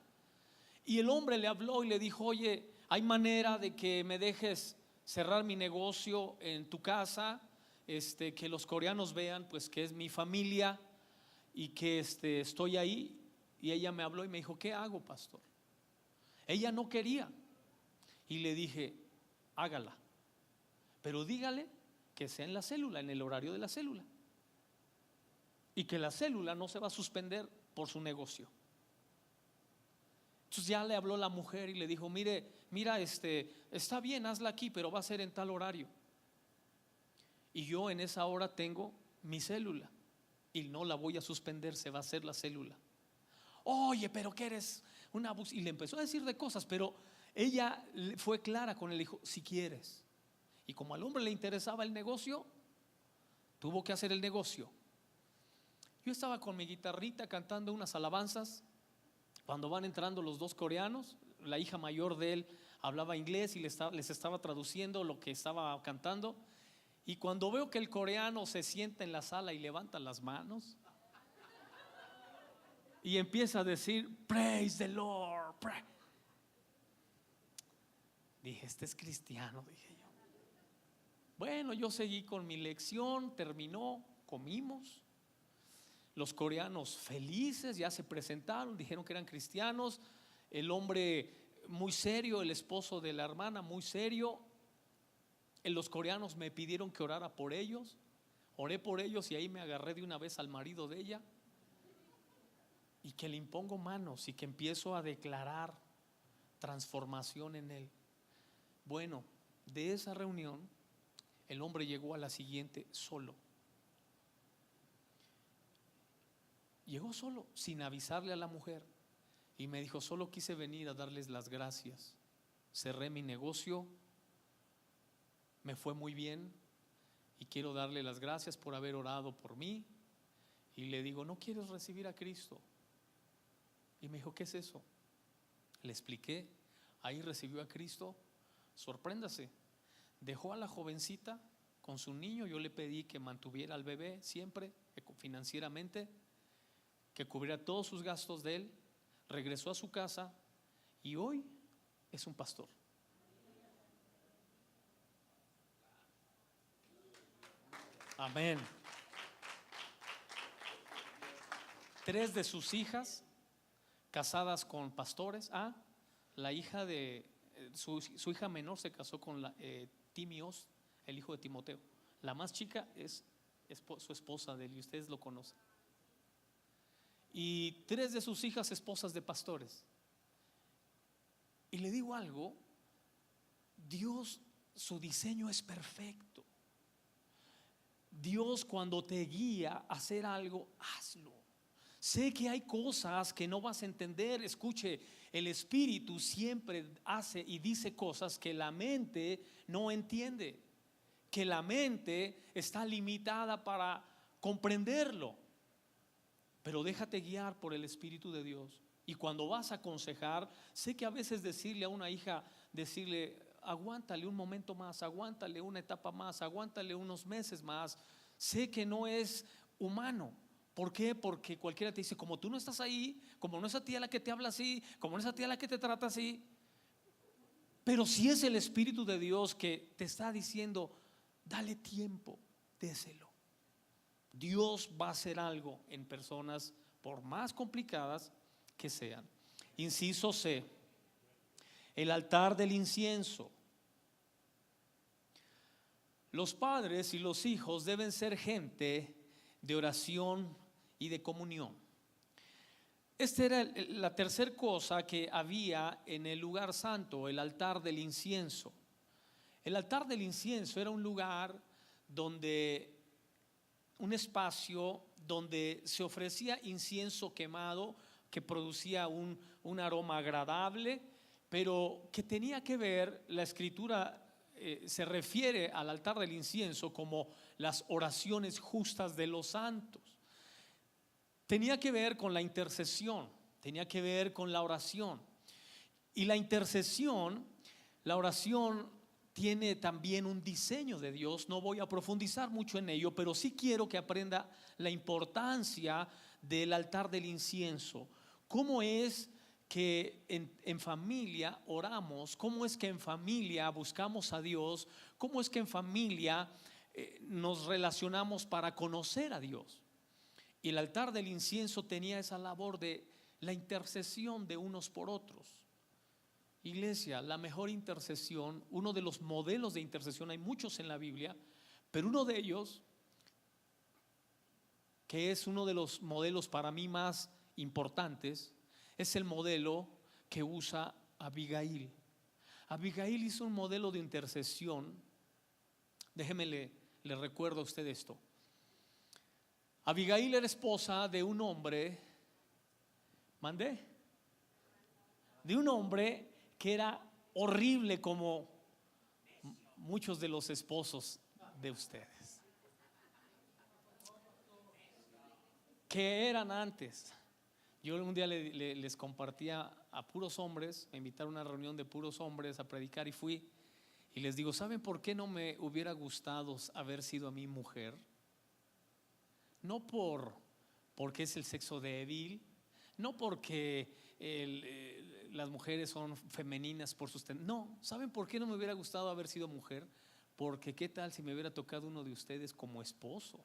Y el hombre le habló y le dijo, oye, ¿hay manera de que me dejes cerrar mi negocio en tu casa, que los coreanos vean pues que es mi familia y que estoy ahí. Y ella me habló y me dijo, ¿qué hago, pastor? Ella no quería. Y le dije, hágala, pero dígale que sea en la célula, en el horario de la célula, y que la célula no se va a suspender por su negocio. Entonces ya le habló la mujer y le dijo, mira, está bien, hazla aquí, pero va a ser en tal horario. Y yo en esa hora tengo mi célula y no la voy a suspender, se va a hacer la célula. Oye, pero que eres una abus. Y le empezó a decir de cosas, pero ella fue clara con él, dijo, si quieres. Y como al hombre le interesaba el negocio, tuvo que hacer el negocio. Yo estaba con mi guitarrita cantando unas alabanzas cuando van entrando los dos coreanos. La hija mayor de él hablaba inglés y les estaba traduciendo lo que estaba cantando. Y cuando veo que el coreano se sienta en la sala y levanta las manos y empieza a decir praise the Lord, dije, este es cristiano, dije yo. Bueno, yo seguí con mi lección, terminó, comimos. Los coreanos felices ya se presentaron, dijeron que eran cristianos. El hombre muy serio, el esposo de la hermana muy serio. Los coreanos me pidieron que orara por ellos. Oré por ellos y ahí me agarré de una vez al marido de ella y que le impongo manos y que empiezo a declarar transformación en él. Bueno, de esa reunión el hombre llegó a la siguiente solo. Llegó solo, sin avisarle a la mujer, y me dijo, solo quise venir a darles las gracias. Cerré mi negocio, me fue muy bien y quiero darle las gracias por haber orado por mí. Y le digo, ¿no quieres recibir a Cristo? Y me dijo, ¿qué es eso? Le expliqué, ahí recibió a Cristo. Sorpréndase, dejó a la jovencita con su niño. Yo le pedí que mantuviera al bebé siempre financieramente, que cubriera todos sus gastos de él. Regresó a su casa y hoy es un pastor. Amén. 3 de sus hijas casadas con pastores. La hija de su hija menor se casó con Timios, el hijo de Timoteo. La más chica es su esposa de él y ustedes lo conocen. Y 3 de sus hijas esposas de pastores. Y le digo algo, Dios, su diseño es perfecto. Dios, cuando te guía a hacer algo, hazlo. Sé que hay cosas que no vas a entender. Escuche, el Espíritu siempre hace y dice cosas que la mente no entiende, que la mente está limitada para comprenderlo. Pero déjate guiar por el Espíritu de Dios. Y cuando vas a aconsejar, sé que a veces decirle a una hija, decirle, aguántale un momento más, aguántale una etapa más, aguántale unos meses más, sé que no es humano. ¿Por qué? Porque cualquiera te dice, como tú no estás ahí, como no es a ti a la que te habla así, como no es a ti a la que te trata así. Pero si es el Espíritu de Dios que te está diciendo, dale tiempo, déselo. Dios va a hacer algo en personas, por más complicadas que sean. Inciso C, el altar del incienso. Los padres y los hijos deben ser gente de oración y de comunión. Esta era la tercera cosa que había en el lugar santo, el altar del incienso. El altar del incienso era un lugar donde, un espacio donde se ofrecía incienso quemado que producía un aroma agradable, pero que tenía que ver, la escritura se refiere al altar del incienso como las oraciones justas de los santos. Tenía que ver con la intercesión, tenía que ver con la oración. Y la intercesión, la oración tiene también un diseño de Dios. No voy a profundizar mucho en ello, pero sí quiero que aprenda la importancia del altar del incienso. ¿Cómo es que en familia oramos, cómo es que en familia buscamos a Dios, cómo es que en familia nos relacionamos para conocer a Dios. Y el altar del incienso tenía esa labor de la intercesión de unos por otros. Iglesia, la mejor intercesión, uno de los modelos de intercesión, hay muchos en la Biblia, pero uno de ellos, que es uno de los modelos para mí más importantes, es el modelo que usa Abigail. Abigail hizo un modelo de intercesión. Déjeme le recuerdo a usted esto. Abigail era esposa de un hombre, ¿mandé? De un hombre que era horrible como muchos de los esposos de ustedes, que eran antes. Yo un día les compartía a puros hombres, me invitaron a una reunión de puros hombres a predicar y fui. Y les digo, ¿saben por qué no me hubiera gustado haber sido a mi mujer? No porque es el sexo débil, no porque las mujeres son femeninas por sus no, ¿saben por qué no me hubiera gustado haber sido mujer? Porque qué tal si me hubiera tocado uno de ustedes como esposo.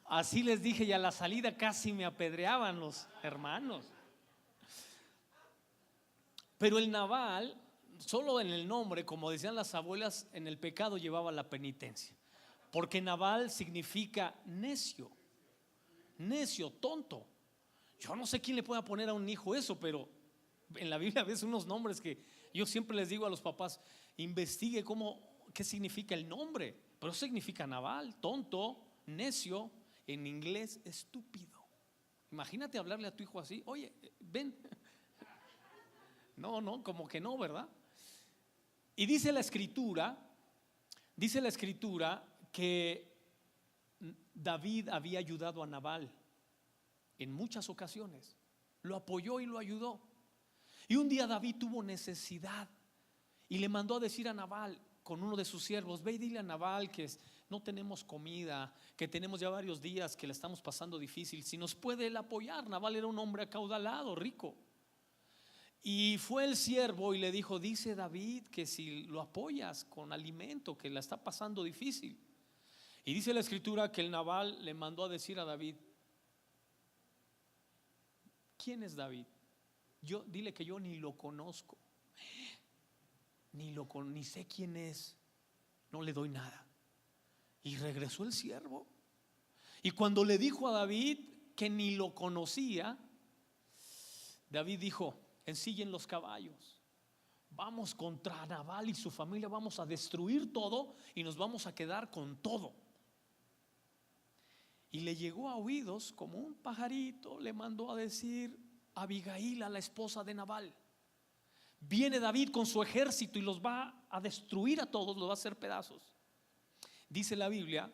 Así les dije, y a la salida casi me apedreaban los hermanos. Pero el Nabal, solo en el nombre, como decían las abuelas, en el pecado llevaba la penitencia. Porque Nabal significa necio, necio, tonto. Yo no sé quién le pueda poner a un hijo eso, pero en la Biblia ves unos nombres que yo siempre les digo a los papás, investigue qué significa el nombre. Pero eso significa Nabal, tonto, necio, en inglés estúpido. Imagínate hablarle a tu hijo así, oye, ven. No, como que no, ¿verdad? Y dice la escritura que David había ayudado a Nabal en muchas ocasiones, lo apoyó y lo ayudó. Y un día David tuvo necesidad y le mandó a decir a Nabal con uno de sus siervos, ve y dile a Nabal que no tenemos comida, que tenemos ya varios días que la estamos pasando difícil, si nos puede él apoyar. Nabal era un hombre acaudalado, rico. Y fue el siervo y le dijo, dice David que si lo apoyas con alimento, que la está pasando difícil. Y dice la escritura que el Nabal le mandó a decir a David, ¿quién es David? Dile que yo ni lo conozco, ni sé quién es, no le doy nada. Y regresó el siervo. Y cuando le dijo a David que ni lo conocía, David dijo, ensillen los caballos, vamos contra Nabal y su familia, vamos a destruir todo y nos vamos a quedar con todo. Y le llegó a oídos como un pajarito, le mandó a decir a Abigail, a la esposa de Nabal, viene David con su ejército y los va a destruir a todos, los va a hacer pedazos. Dice la Biblia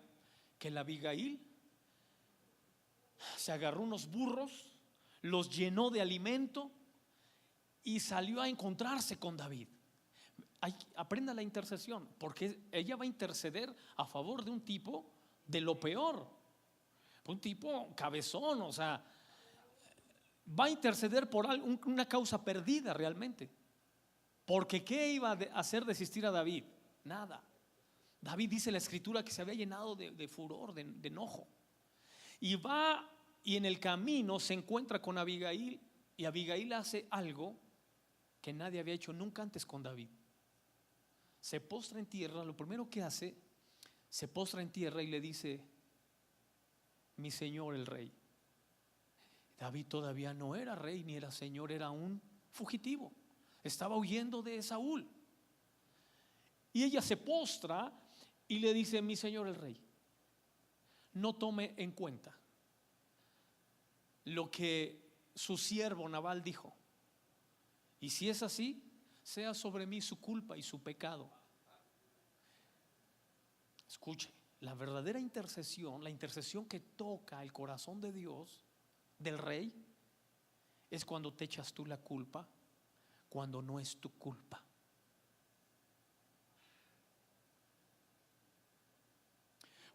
que la Abigail se agarró unos burros, los llenó de alimento y salió a encontrarse con David. Aprenda la intercesión, porque ella va a interceder a favor de un tipo de lo peor, un tipo cabezón, o sea, va a interceder por una causa perdida realmente. Porque ¿qué iba a hacer desistir a David? Nada. David, dice la escritura, que se había llenado de furor, de enojo. Y va y en el camino se encuentra con Abigail, y Abigail hace algo que nadie había hecho nunca antes con David. Se postra en tierra, lo primero que hace, se postra en tierra y le dice, mi señor el rey. David todavía no era rey ni era señor, era un fugitivo, estaba huyendo de Saúl. Y ella se postra y le dice, mi señor el rey, no tome en cuenta lo que su siervo Nabal dijo, y si es así, sea sobre mí su culpa y su pecado. Escuche, la verdadera intercesión, la intercesión que toca el corazón de Dios, del rey, es cuando te echas tú la culpa, cuando no es tu culpa.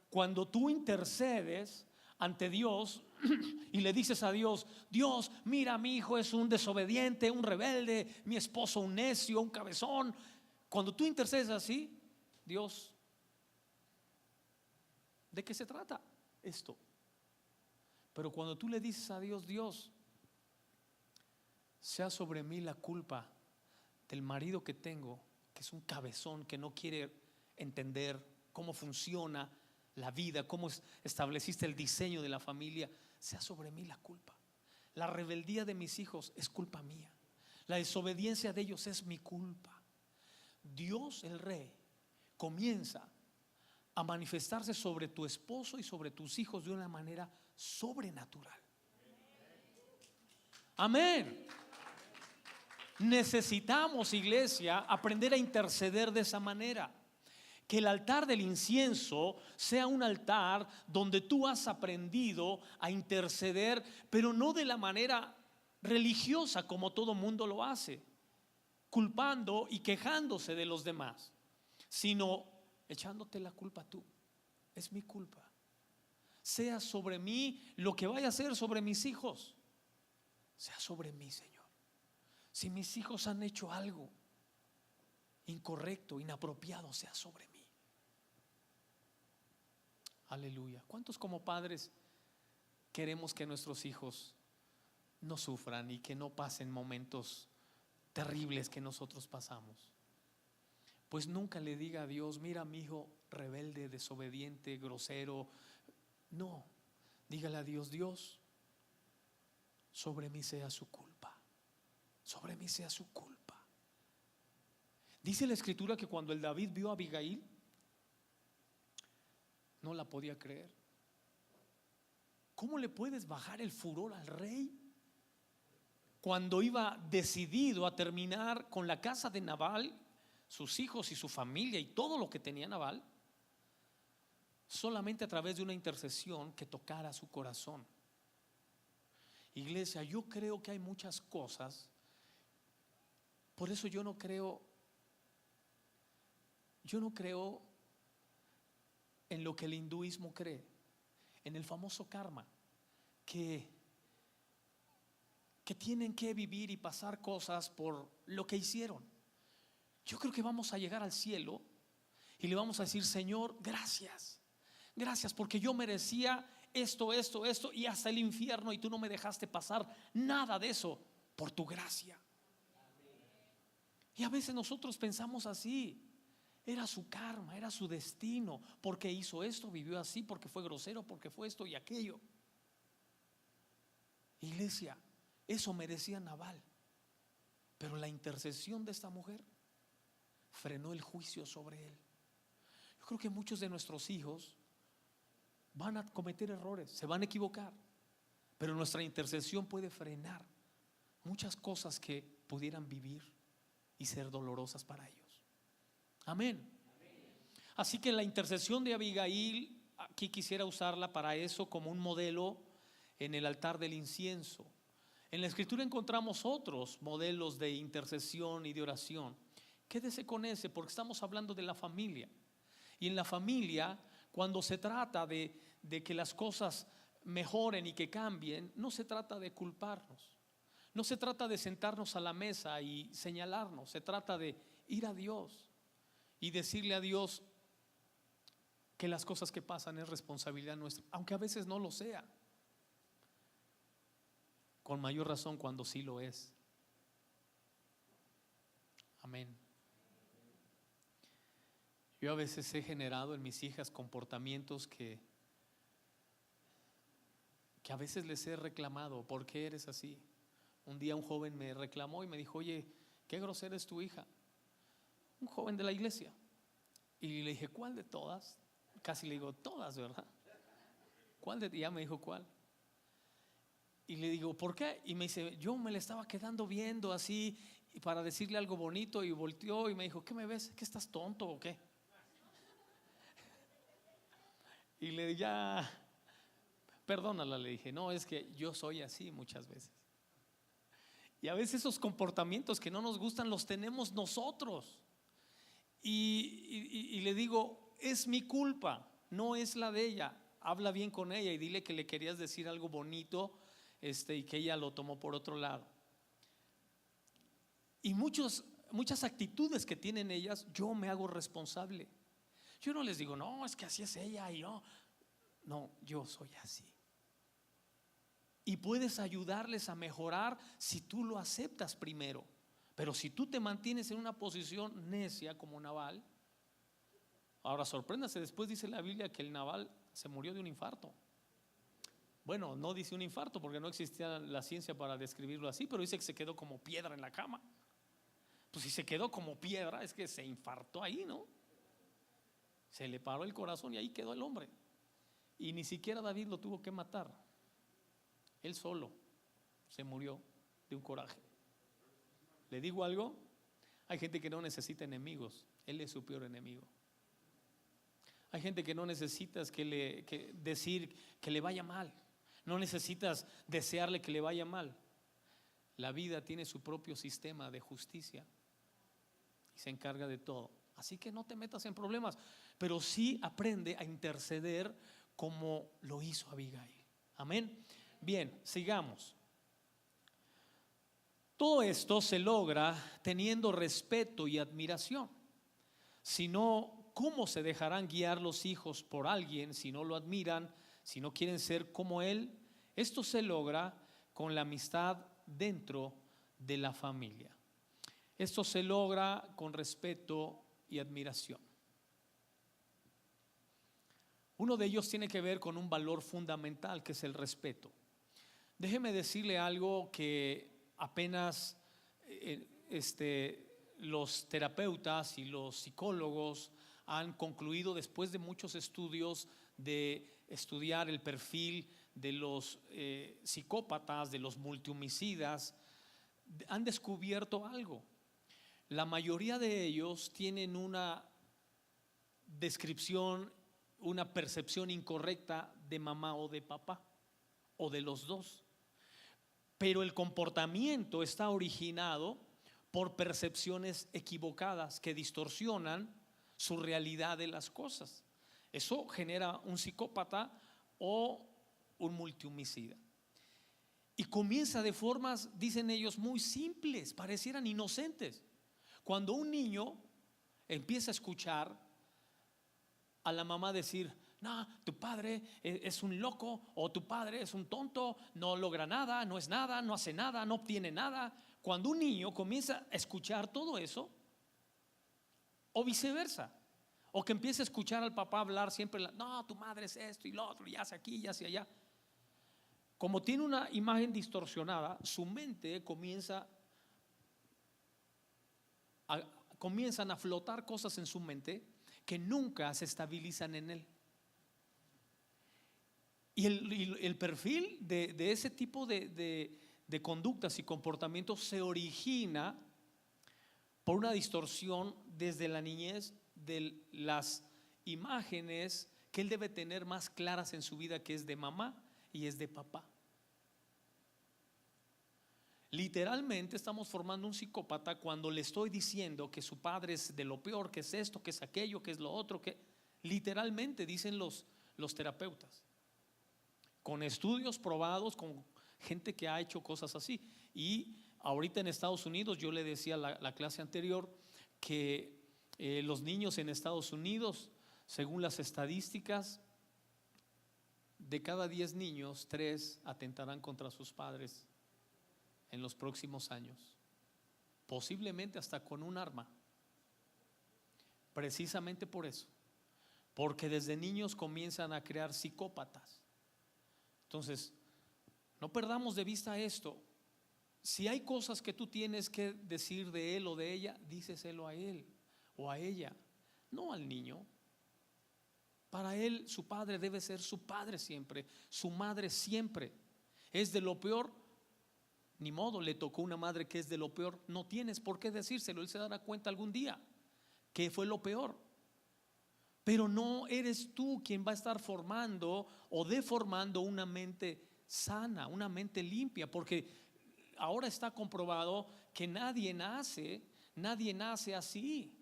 Cuando tú intercedes ante Dios y le dices a Dios: Dios, mira, mi hijo es un desobediente, un rebelde, mi esposo un necio, un cabezón. Cuando tú intercedes así, Dios, ¿de qué se trata esto? Pero cuando tú le dices a Dios: Dios, sea sobre mí la culpa del marido que tengo, que es un cabezón, que no quiere entender cómo funciona la vida, cómo estableciste el diseño de la familia, sea sobre mí la culpa. La rebeldía de mis hijos es culpa mía, la desobediencia de ellos es mi culpa. Dios, el Rey, comienza a manifestarse sobre tu esposo y sobre tus hijos de una manera sobrenatural. Amén. Necesitamos, iglesia, aprender a interceder de esa manera. Que el altar del incienso sea un altar donde tú has aprendido a interceder, pero no de la manera religiosa como todo mundo lo hace, culpando y quejándose de los demás, sino echándote la culpa tú. Es mi culpa. Sea sobre mí lo que vaya a ser sobre mis hijos, sea sobre mí, Señor. Si mis hijos han hecho algo incorrecto, inapropiado, sea sobre mí. Aleluya. ¿Cuántos como padres queremos que nuestros hijos no sufran y que no pasen momentos terribles que nosotros pasamos? Pues nunca le diga a Dios: mira, mi hijo rebelde, desobediente, grosero. No, dígale a Dios: Dios, sobre mí sea su culpa, sobre mí sea su culpa. Dice la escritura que cuando el David vio a Abigail, no la podía creer. ¿Cómo le puedes bajar el furor al rey cuando iba decidido a terminar con la casa de Nabal, sus hijos y su familia y todo lo que tenía Nabal, solamente a través de una intercesión que tocara su corazón? Iglesia, yo creo que hay muchas cosas, por eso yo no creo en lo que el hinduismo cree, en el famoso karma, que tienen que vivir y pasar cosas por lo que hicieron. Yo creo que vamos a llegar al cielo y le vamos a decir: Señor, gracias, gracias, porque yo merecía esto y hasta el infierno, y tú no me dejaste pasar nada de eso por tu gracia. Y a veces nosotros pensamos así: era su karma, era su destino, porque hizo esto, vivió así, porque fue grosero, porque fue esto y aquello. Iglesia, eso merecía Nabal, pero la intercesión de esta mujer frenó el juicio sobre él. Yo creo que muchos de nuestros hijos van a cometer errores, se van a equivocar, pero nuestra intercesión puede frenar muchas cosas que pudieran vivir y ser dolorosas para ellos. Amén. Así que la intercesión de Abigail, aquí quisiera usarla para eso, como un modelo en el altar del incienso. En la escritura encontramos otros modelos de intercesión y de oración. Quédese con ese, porque estamos hablando de la familia. Y en la familia, cuando se trata de que las cosas mejoren y que cambien, no se trata de culparnos, no se trata de sentarnos a la mesa y señalarnos, se trata de ir a Dios y decirle a Dios que las cosas que pasan es responsabilidad nuestra, aunque a veces no lo sea. Con mayor razón cuando sí lo es. Amén. Yo a veces he generado en mis hijas comportamientos que a veces les he reclamado: ¿por qué eres así? Un día un joven me reclamó y me dijo: oye, qué grosera es tu hija. Un joven de la iglesia. Y le dije: ¿cuál de todas? Casi le digo: todas, ¿verdad? ¿Cuál de? Ya me dijo: ¿cuál? Y le digo: ¿por qué? Y me dice: yo me le estaba quedando viendo así, y para decirle algo bonito, y volteó y me dijo: ¿qué me ves? ¿Qué estás tonto o qué? Y le dije: ya, perdónala, le dije. No, es que yo soy así muchas veces. Y a veces esos comportamientos que no nos gustan los tenemos nosotros. Y le digo: es mi culpa, no es la de ella. habla bien con ella y dile que le querías decir algo bonito, y que ella lo tomó por otro lado. Y muchas actitudes que tienen ellas, yo me hago responsable. Yo no les digo, no, es que así es ella y no, yo soy así. Y puedes ayudarles a mejorar si tú lo aceptas primero. Pero si tú te mantienes en una posición necia como Nabal, ahora sorpréndase, después dice la Biblia que el Nabal se murió de un infarto. Bueno, no dice un infarto porque no existía la ciencia para describirlo así, pero dice que se quedó como piedra en la cama. Pues si se quedó como piedra es que se infartó ahí, ¿no? Se le paró el corazón y ahí quedó el hombre. Y ni siquiera David lo tuvo que matar. Él solo se murió de un coraje. ¿Le digo algo? Hay gente que no necesita enemigos. Él es su peor enemigo. Hay gente que no necesitas decir que le vaya mal. No necesitas desearle que le vaya mal. La vida tiene su propio sistema de justicia y se encarga de todo. Así que no te metas en problemas, pero sí aprende a interceder como lo hizo Abigail. Amén. Bien, sigamos. Todo esto se logra teniendo respeto y admiración. Si no, ¿cómo se dejarán guiar los hijos por alguien si no lo admiran, si no quieren ser como él? Esto se logra con la amistad dentro de la familia. Esto se logra con respeto y admiración. Uno de ellos tiene que ver con un valor fundamental, que es el respeto. Déjeme decirle algo que apenas los terapeutas y los psicólogos han concluido después de muchos estudios de estudiar el perfil de los psicópatas, de los multihomicidas. Han descubierto algo. La mayoría de ellos tienen una descripción, una percepción incorrecta de mamá o de papá, o de los dos. Pero el comportamiento está originado por percepciones equivocadas que distorsionan su realidad de las cosas. Eso genera un psicópata o un multihomicida. Y comienza de formas, dicen ellos, muy simples, parecieran inocentes. Cuando un niño empieza a escuchar a la mamá decir, no, tu padre es un loco, o tu padre es un tonto, no logra nada, no es nada, no hace nada, no obtiene nada. Cuando un niño comienza a escuchar todo eso, o viceversa, o que empieza a escuchar al papá hablar siempre, no, tu madre es esto y lo otro, y hace aquí y hace allá. Como tiene una imagen distorsionada, su mente comienzan a flotar cosas en su mente que nunca se estabilizan en él. Y el perfil de ese tipo de conductas y comportamientos se origina por una distorsión desde la niñez de las imágenes que él debe tener más claras en su vida, que es de mamá y es de papá. Literalmente estamos formando un psicópata cuando le estoy diciendo que su padre es de lo peor, que es esto, que es aquello, que es lo otro, que literalmente dicen los terapeutas, con estudios probados, con gente que ha hecho cosas así. Y ahorita en Estados Unidos, yo le decía la clase anterior que los niños en Estados Unidos, según las estadísticas, de cada 10 niños, 3 atentarán contra sus padres en los próximos años, posiblemente hasta con un arma. Precisamente por eso, porque desde niños comienzan a crear psicópatas. Entonces, no perdamos de vista esto. Si hay cosas que tú tienes que decir de él o de ella, díceselo a él o a ella, no al niño. Para él, su padre debe ser su padre siempre, su madre siempre. Es de lo peor, ni modo, le tocó una madre que es de lo peor, no tienes por qué decírselo, él se dará cuenta algún día que fue lo peor. Pero no eres tú quien va a estar formando o deformando una mente sana, una mente limpia, porque ahora está comprobado que nadie nace así,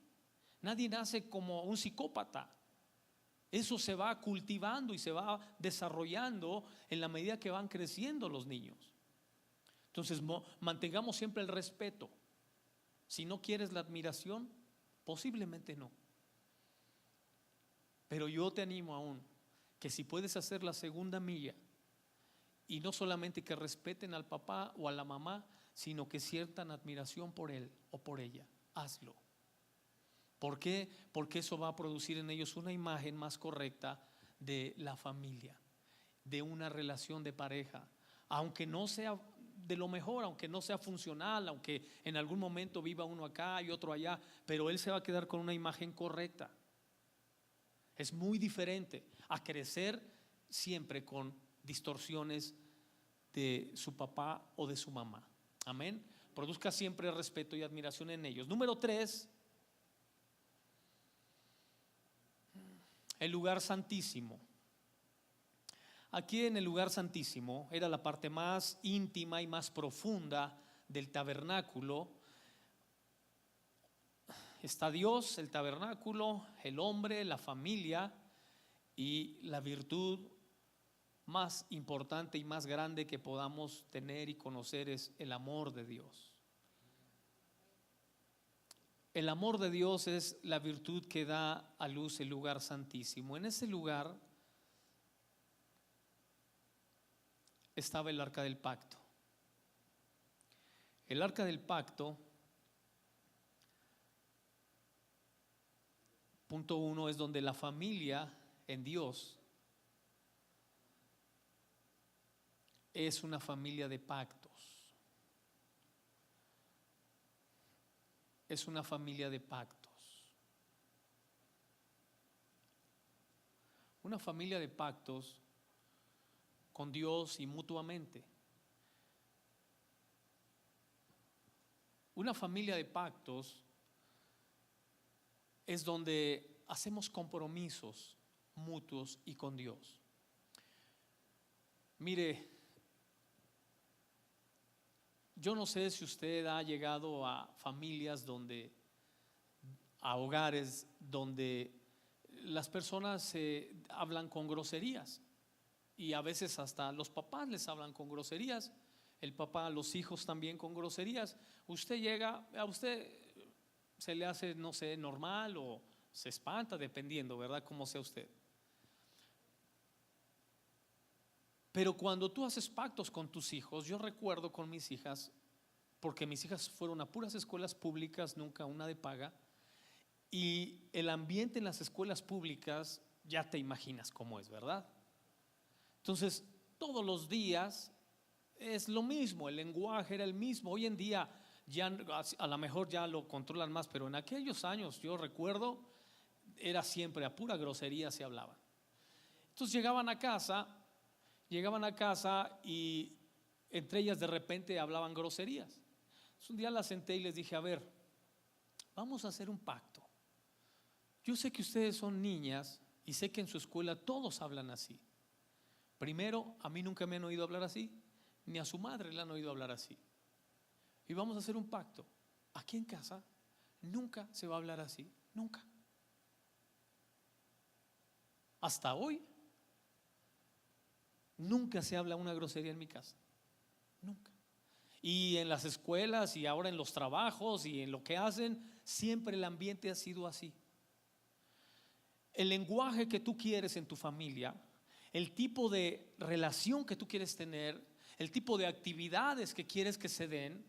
nadie nace como un psicópata. Eso se va cultivando y se va desarrollando en la medida que van creciendo los niños. Entonces, mantengamos siempre el respeto. Si no quieres la admiración, posiblemente no. Pero yo te animo aún que si puedes hacer la segunda milla, y no solamente que respeten al papá o a la mamá, sino que sientan admiración por él o por ella, hazlo. ¿Por qué? Porque eso va a producir en ellos una imagen más correcta de la familia, de una relación de pareja, aunque no sea de lo mejor, aunque no sea funcional, aunque en algún momento viva uno acá y otro allá, pero él se va a quedar con una imagen correcta. Es muy diferente a crecer siempre con distorsiones de su papá o de su mamá. Amén. Produzca siempre respeto y admiración en ellos. Número 3, el lugar santísimo. Aquí en el lugar santísimo era la parte más íntima y más profunda del tabernáculo. Está Dios, el tabernáculo, el hombre, la familia, y la virtud más importante y más grande que podamos tener y conocer es el amor de Dios. El amor de Dios es la virtud que da a luz el lugar santísimo. En ese lugar estaba el arca del pacto. El arca del pacto, punto 1, es donde la familia en Dios es una familia de pactos. Es una familia de pactos. Una familia de pactos con Dios y mutuamente. Una familia de pactos es donde hacemos compromisos mutuos y con Dios. Mire, yo no sé si usted ha llegado a familias a hogares donde las personas hablan con groserías, y a veces hasta los papás les hablan con groserías, el papá a los hijos también con groserías. Usted llega, a usted se le hace, no sé, normal o se espanta, dependiendo, ¿verdad?, cómo sea usted. Pero cuando tú haces pactos con tus hijos, yo recuerdo con mis hijas, porque mis hijas fueron a puras escuelas públicas, nunca una de paga, y el ambiente en las escuelas públicas ya te imaginas cómo es, ¿verdad? Entonces, todos los días es lo mismo, el lenguaje era el mismo. Hoy en día ya a lo mejor ya lo controlan más, pero en aquellos años yo recuerdo era siempre a pura grosería se hablaba. Entonces llegaban a casa y entre ellas de repente hablaban groserías. Entonces un día las senté y les dije: a ver, vamos a hacer un pacto. Yo sé que ustedes son niñas y sé que en su escuela todos hablan así. Primero, a mí nunca me han oído hablar así, ni a su madre le han oído hablar así. Y vamos a hacer un pacto. Aquí en casa nunca se va a hablar así, nunca. Hasta hoy nunca se habla una grosería en mi casa, nunca. Y en las escuelas y ahora en los trabajos y en lo que hacen, siempre el ambiente ha sido así. El lenguaje que tú quieres en tu familia, el tipo de relación que tú quieres tener, el tipo de actividades que quieres que se den,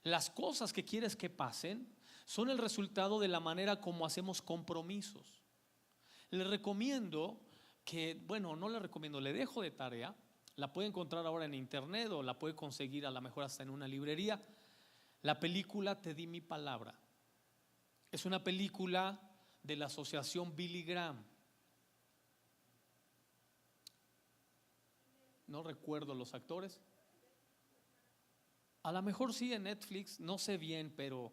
las cosas que quieres que pasen, son el resultado de la manera como hacemos compromisos. Le recomiendo que, bueno, no le recomiendo, le dejo de tarea, la puede encontrar ahora en internet o la puede conseguir a lo mejor hasta en una librería, la película Te di mi palabra. Es una película de la asociación Billy Graham. No recuerdo los actores. A lo mejor sí en Netflix, no sé bien, pero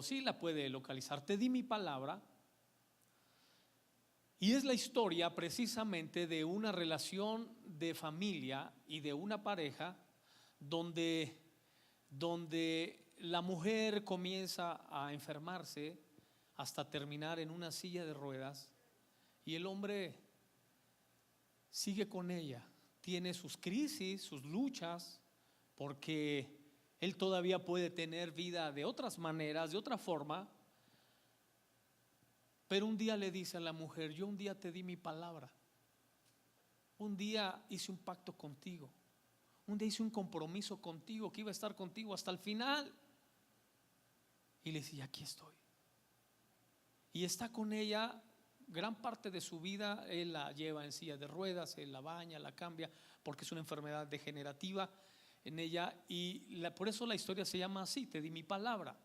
sí la puede localizar. Te di mi palabra. Y es la historia precisamente de una relación de familia y de una pareja donde la mujer comienza a enfermarse hasta terminar en una silla de ruedas Y el hombre sigue con ella, tiene sus crisis, sus luchas, porque él todavía puede tener vida de otras maneras, de otra forma. Pero un día le dice a la mujer: yo un día te di mi palabra, un día hice un pacto contigo, un día hice un compromiso contigo, que iba a estar contigo hasta el final. Y le dice: aquí estoy. Y está con ella gran parte de su vida. Él la lleva en silla de ruedas, él la baña, la cambia, porque es una enfermedad degenerativa en ella. Y por eso la historia se llama así: te di mi palabra.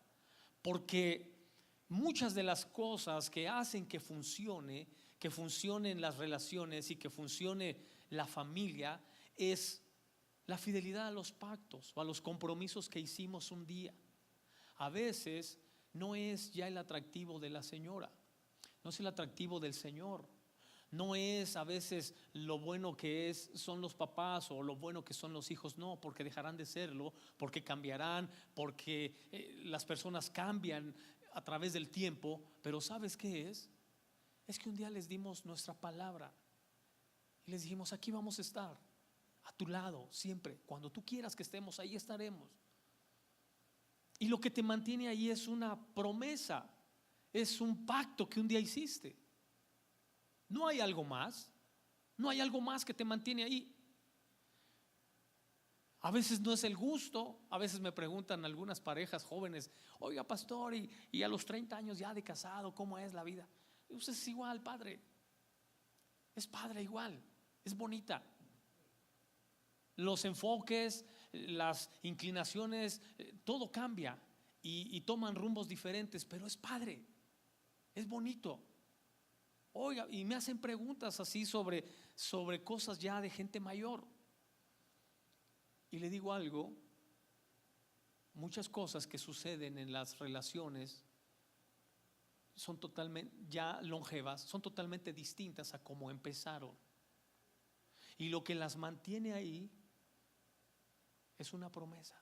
Porque muchas de las cosas que hacen que funcionen las relaciones y que funcione la familia, es la fidelidad a los pactos o a los compromisos que hicimos un día. A veces no es ya el atractivo de la señora, no es el atractivo del señor, no es a veces lo bueno que son los papás o lo bueno que son los hijos. No, porque dejarán de serlo, porque cambiarán, porque las personas cambian a través del tiempo. Pero ¿sabes qué es? Es que un día les dimos nuestra palabra y les dijimos: aquí vamos a estar, a tu lado siempre, cuando tú quieras que estemos, ahí estaremos. Y lo que te mantiene ahí es una promesa, es un pacto que un día hiciste. No hay algo más, no hay algo más que te mantiene ahí. A veces no es el gusto. A veces me preguntan algunas parejas jóvenes: oiga, pastor, y a los 30 años ya de casado, ¿cómo es la vida? Y usted es igual, padre, es padre igual, es bonita. Los enfoques, las inclinaciones, todo cambia y toman rumbos diferentes, pero es padre, es bonito. Oiga, y me hacen preguntas así sobre cosas ya de gente mayor. Y le digo algo: muchas cosas que suceden en las relaciones son totalmente ya longevas, son totalmente distintas a cómo empezaron. Y lo que las mantiene ahí es una promesa,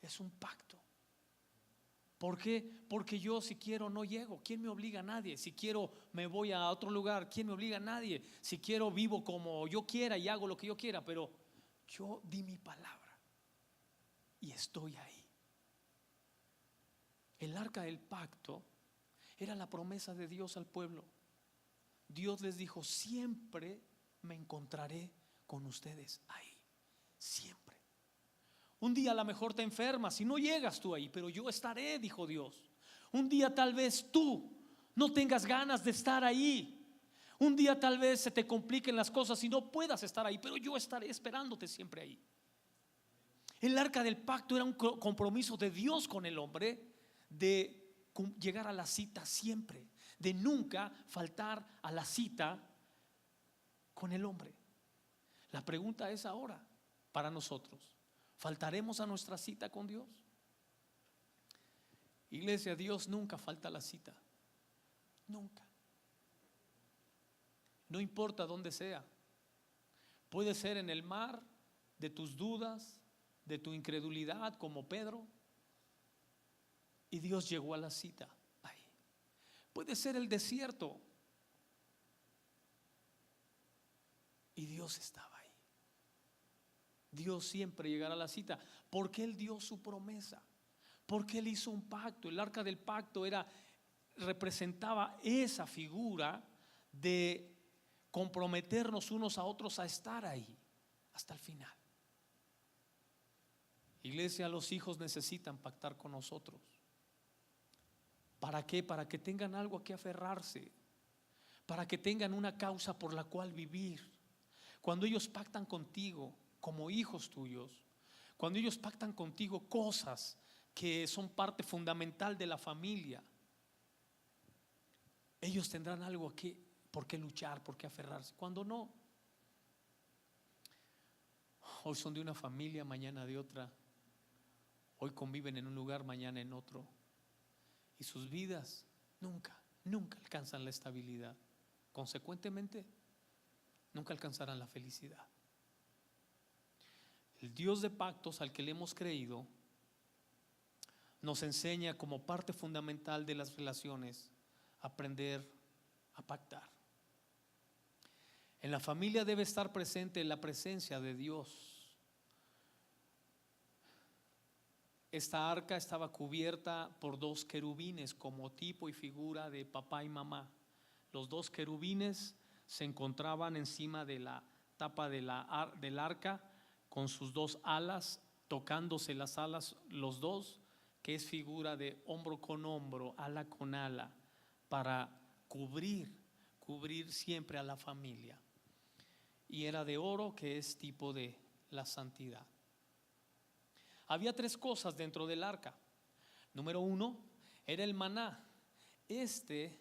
es un pacto. ¿Por qué? Porque yo, si quiero, no llego. ¿Quién me obliga? A nadie. Si quiero, me voy a otro lugar. ¿Quién me obliga? A nadie. Si quiero, vivo como yo quiera y hago lo que yo quiera. Pero yo di mi palabra y estoy ahí. El arca del pacto era la promesa de Dios al pueblo. Dios les dijo: siempre me encontraré con ustedes ahí, siempre. Un día a lo mejor te enfermas y no llegas tú ahí, pero yo estaré, dijo Dios. Un día tal vez tú no tengas ganas de estar ahí. Un día tal vez se te compliquen las cosas y no puedas estar ahí, pero yo estaré esperándote siempre ahí. El arca del pacto era un compromiso de Dios con el hombre, de llegar a la cita siempre, de nunca faltar a la cita con el hombre. La pregunta es ahora para nosotros: ¿faltaremos a nuestra cita con Dios? Iglesia, Dios nunca falta a la cita, nunca. No importa dónde sea. Puede ser en el mar de tus dudas, de tu incredulidad, como Pedro, y Dios llegó a la cita ahí. Puede ser el desierto y Dios estaba ahí. Dios siempre llegará a la cita, porque Él dio su promesa, porque Él hizo un pacto. El arca del pacto representaba esa figura de comprometernos unos a otros a estar ahí hasta el final. Iglesia, los hijos necesitan pactar con nosotros. ¿Para qué? Para que tengan algo a que aferrarse, para que tengan una causa por la cual vivir. Cuando ellos pactan contigo como hijos tuyos, cuando ellos pactan contigo cosas que son parte fundamental de la familia, ellos tendrán algo por qué luchar, por qué aferrarse. Cuando no, hoy son de una familia, mañana de otra. Hoy conviven en un lugar, mañana en otro. Y sus vidas nunca alcanzan la estabilidad. Consecuentemente, nunca alcanzarán la felicidad. El Dios de pactos al que le hemos creído nos enseña como parte fundamental de las relaciones aprender a pactar. En la familia debe estar presente la presencia de Dios. Esta arca estaba cubierta por dos querubines como tipo y figura de papá y mamá. Los dos querubines se encontraban encima de la tapa del arca con sus dos alas, tocándose las alas los dos, que es figura de hombro con hombro, ala con ala, para cubrir siempre a la familia. Y era de oro, que es tipo de la santidad. Había tres cosas dentro del arca. Número uno, era el maná. Este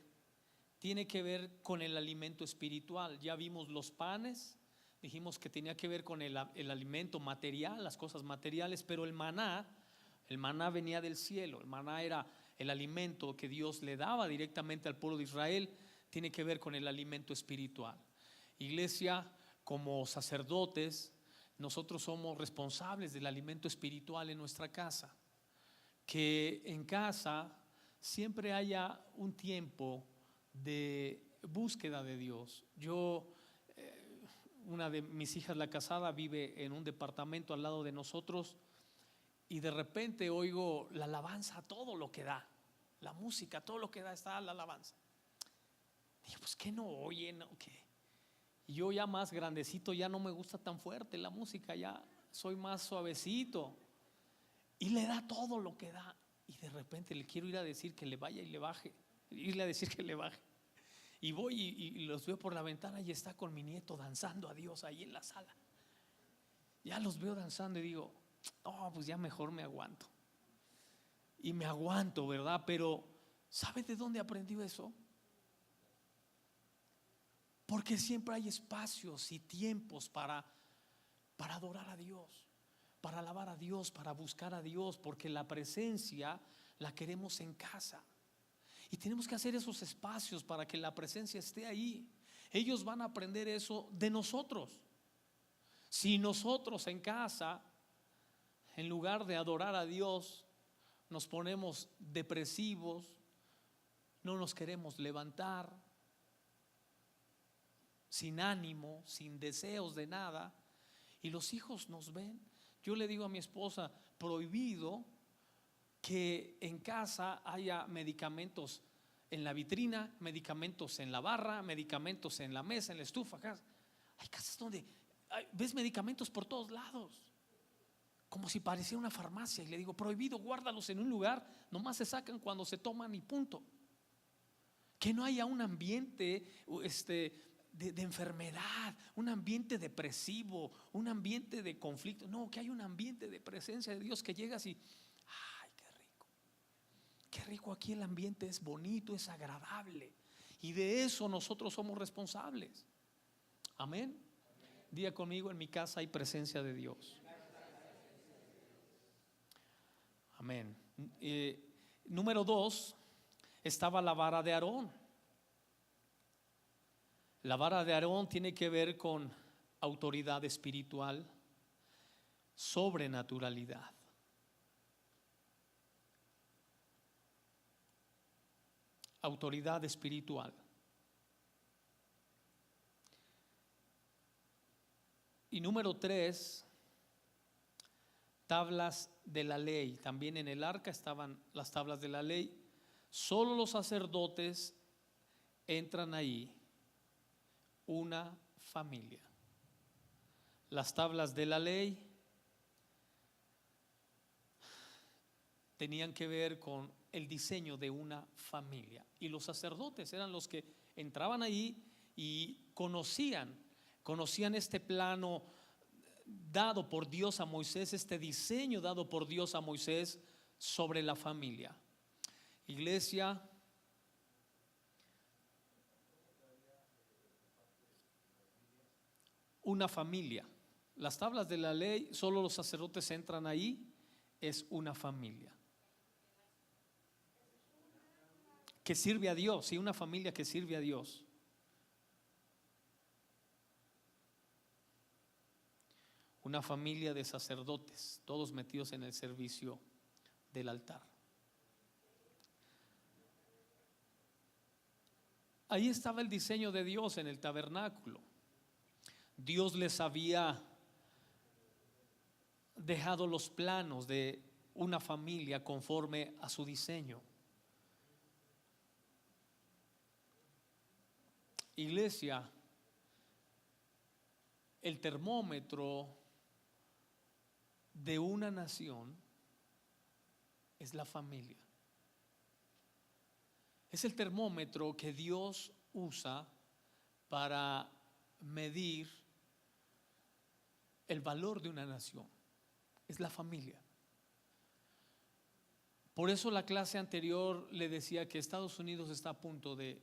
tiene que ver con el alimento espiritual. Ya vimos los panes, dijimos que tenía que ver con el alimento material, las cosas materiales, pero el maná venía del cielo. El maná era el alimento que Dios le daba directamente al pueblo de Israel. Tiene que ver con el alimento espiritual. Iglesia, como sacerdotes, nosotros somos responsables del alimento espiritual en nuestra casa. Que en casa siempre haya un tiempo de búsqueda de Dios. Una de mis hijas, la casada, vive en un departamento al lado de nosotros, y de repente oigo la alabanza, todo lo que da, la música, todo lo que da está la alabanza. Dije, pues ¿qué no oyen? ¿Qué? Y yo ya más grandecito, ya no me gusta tan fuerte la música, ya soy más suavecito. Y le da todo lo que da. Y de repente le quiero ir a decir que le vaya y le baje. Irle a decir que le baje. Y voy y los veo por la ventana y está con mi nieto danzando a Dios ahí en la sala. Ya los veo danzando y digo, oh, pues ya mejor me aguanto. Y me aguanto, ¿verdad? Pero ¿sabe de dónde aprendí eso? Porque siempre hay espacios y tiempos para adorar a Dios, para alabar a Dios, para buscar a Dios, porque la presencia la queremos en casa. Y tenemos que hacer esos espacios para que la presencia esté ahí. Ellos van a aprender eso de nosotros. Si nosotros en casa, en lugar de adorar a Dios, nos ponemos depresivos, no nos queremos levantar, sin ánimo, sin deseos de nada, y los hijos nos ven. Yo le digo a mi esposa, prohibido que en casa haya medicamentos en la vitrina, medicamentos en la barra, medicamentos en la mesa, en la estufa. Hay casas donde ves medicamentos por todos lados, como si pareciera una farmacia. Y le digo, prohibido, guárdalos en un lugar, nomás se sacan cuando se toman y punto. Que no haya un ambiente de enfermedad, un ambiente depresivo, un ambiente de conflicto. No, que hay un ambiente de presencia de Dios, que llegas y ay, qué rico aquí, el ambiente es bonito, es agradable, y de eso nosotros somos responsables. Amén. Diga conmigo, en mi casa hay presencia de Dios. Amén. Número 2, estaba la vara de Aarón. La vara de Aarón tiene que ver con autoridad espiritual, sobrenaturalidad. Autoridad espiritual. Y número 3, tablas de la ley. También en el arca estaban las tablas de la ley. Solo los sacerdotes entran ahí, una familia. Las tablas de la ley tenían que ver con el diseño de una familia, y los sacerdotes eran los que entraban ahí y conocían este plano dado por Dios a Moisés, este diseño dado por Dios a Moisés sobre la familia. Iglesia, una familia. Las tablas de la ley, solo los sacerdotes entran ahí, es una familia que sirve a Dios, y una familia que sirve a Dios. Una familia de sacerdotes, todos metidos en el servicio del altar. Ahí estaba el diseño de Dios en el tabernáculo. Dios les había dejado los planos de una familia conforme a su diseño. Iglesia, el termómetro de una nación es la familia. Es el termómetro que Dios usa para medir el valor de una nación. Es la familia. Por eso la clase anterior le decía que Estados Unidos está a punto de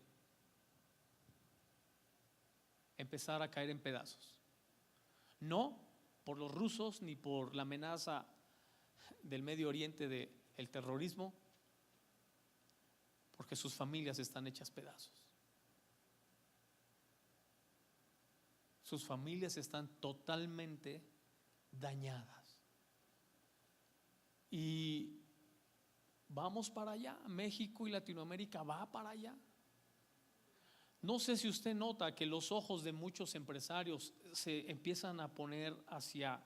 empezar a caer en pedazos. No por los rusos ni por la amenaza del Medio Oriente del terrorismo, porque sus familias están hechas pedazos. Sus familias están totalmente dañadas. Y vamos para allá. México y Latinoamérica va para allá. No sé si usted nota que los ojos de muchos empresarios se empiezan a poner hacia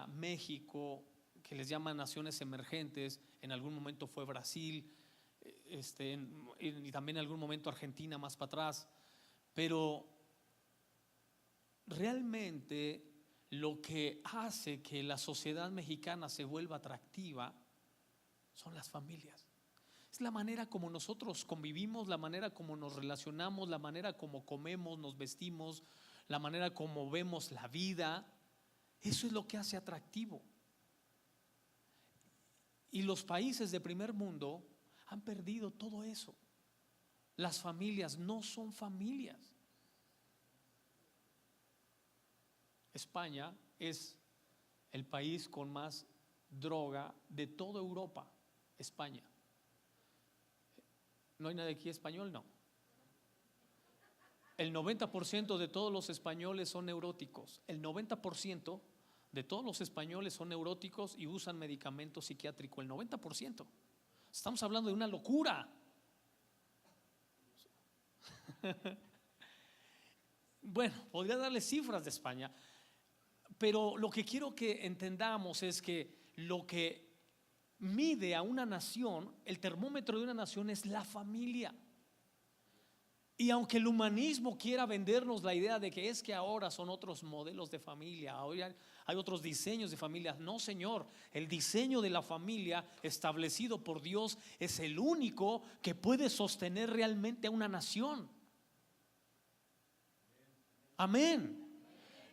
México, que les llaman naciones emergentes. En algún momento fue Brasil, y también en algún momento Argentina más para atrás. Pero realmente lo que hace que la sociedad mexicana se vuelva atractiva son las familias. Es la manera como nosotros convivimos, la manera como nos relacionamos, la manera como comemos, nos vestimos, la manera como vemos la vida. Eso es lo que hace atractivo. Y los países de primer mundo han perdido todo eso. Las familias no son familias. España es el país con más droga de toda Europa. España. ¿No hay nadie aquí español? No. El 90% de todos los españoles son neuróticos. El 90% de todos los españoles son neuróticos y usan medicamento psiquiátrico. El 90%. Estamos hablando de una locura. Bueno, podría darle cifras de España, pero lo que quiero que entendamos es que lo que mide a una nación, el termómetro de una nación es la familia. Y aunque el humanismo quiera vendernos la idea de que es que ahora son otros modelos de familia, ahora hay otros diseños de familia, no, señor, el diseño de la familia establecido por Dios es el único que puede sostener realmente a una nación. Amén.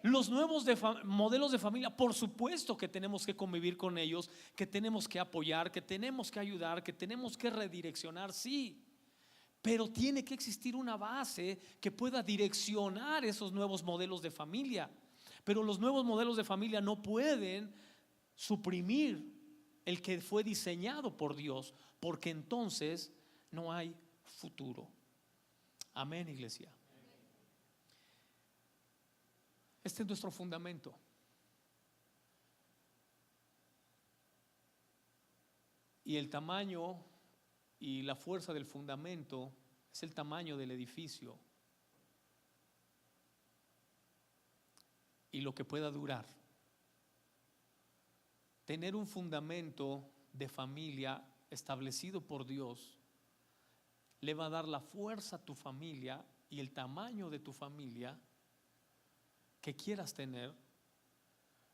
Los nuevos modelos de familia, por supuesto que tenemos que convivir con ellos, que tenemos que apoyar, que tenemos que ayudar, que tenemos que redireccionar, sí. Pero tiene que existir una base que pueda direccionar esos nuevos modelos de familia. Pero los nuevos modelos de familia no pueden suprimir el que fue diseñado por Dios, porque entonces no hay futuro. Amén, iglesia. Este es nuestro fundamento. Y el tamaño y la fuerza del fundamento es el tamaño del edificio y lo que pueda durar. Tener un fundamento de familia establecido por Dios le va a dar la fuerza a tu familia y el tamaño de tu familia que quieras tener,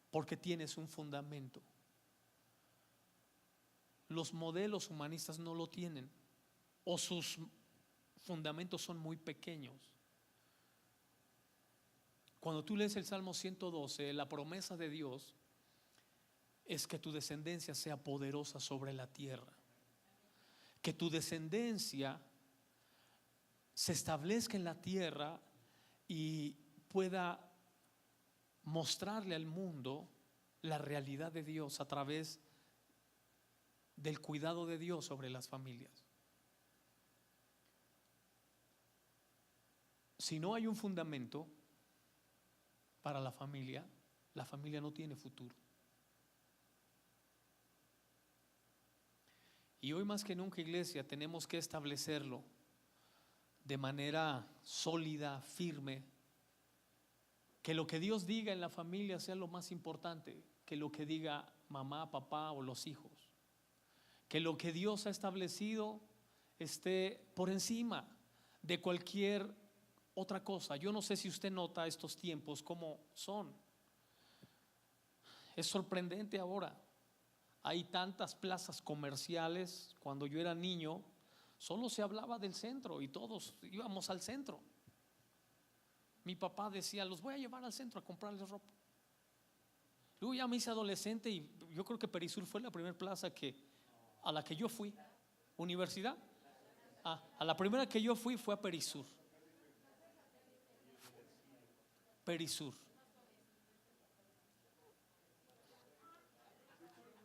porque tienes un fundamento. Los modelos humanistas no lo tienen, o sus fundamentos son muy pequeños. Cuando tú lees el Salmo 112, la promesa de Dios es que tu descendencia sea poderosa sobre la tierra, que tu descendencia se establezca en la tierra y pueda mostrarle al mundo la realidad de Dios a través del cuidado de Dios sobre las familias. Si no hay un fundamento para la familia no tiene futuro. Y hoy más que nunca, iglesia, tenemos que establecerlo de manera sólida, firme, Que lo que Dios diga en la familia sea lo más importante que lo que diga mamá, papá o los hijos. Que lo que Dios ha establecido esté por encima de cualquier otra cosa. Yo no sé si usted nota estos tiempos como son. Es sorprendente ahora. Hay tantas plazas comerciales. Cuando yo era niño, solo se hablaba del centro y todos íbamos al centro. Mi papá decía: los voy a llevar al centro a comprarles ropa. Luego ya me hice adolescente y yo creo que Perisur fue la primera plaza a la que yo fui. ¿Universidad? A la primera que yo fui fue a Perisur. Perisur.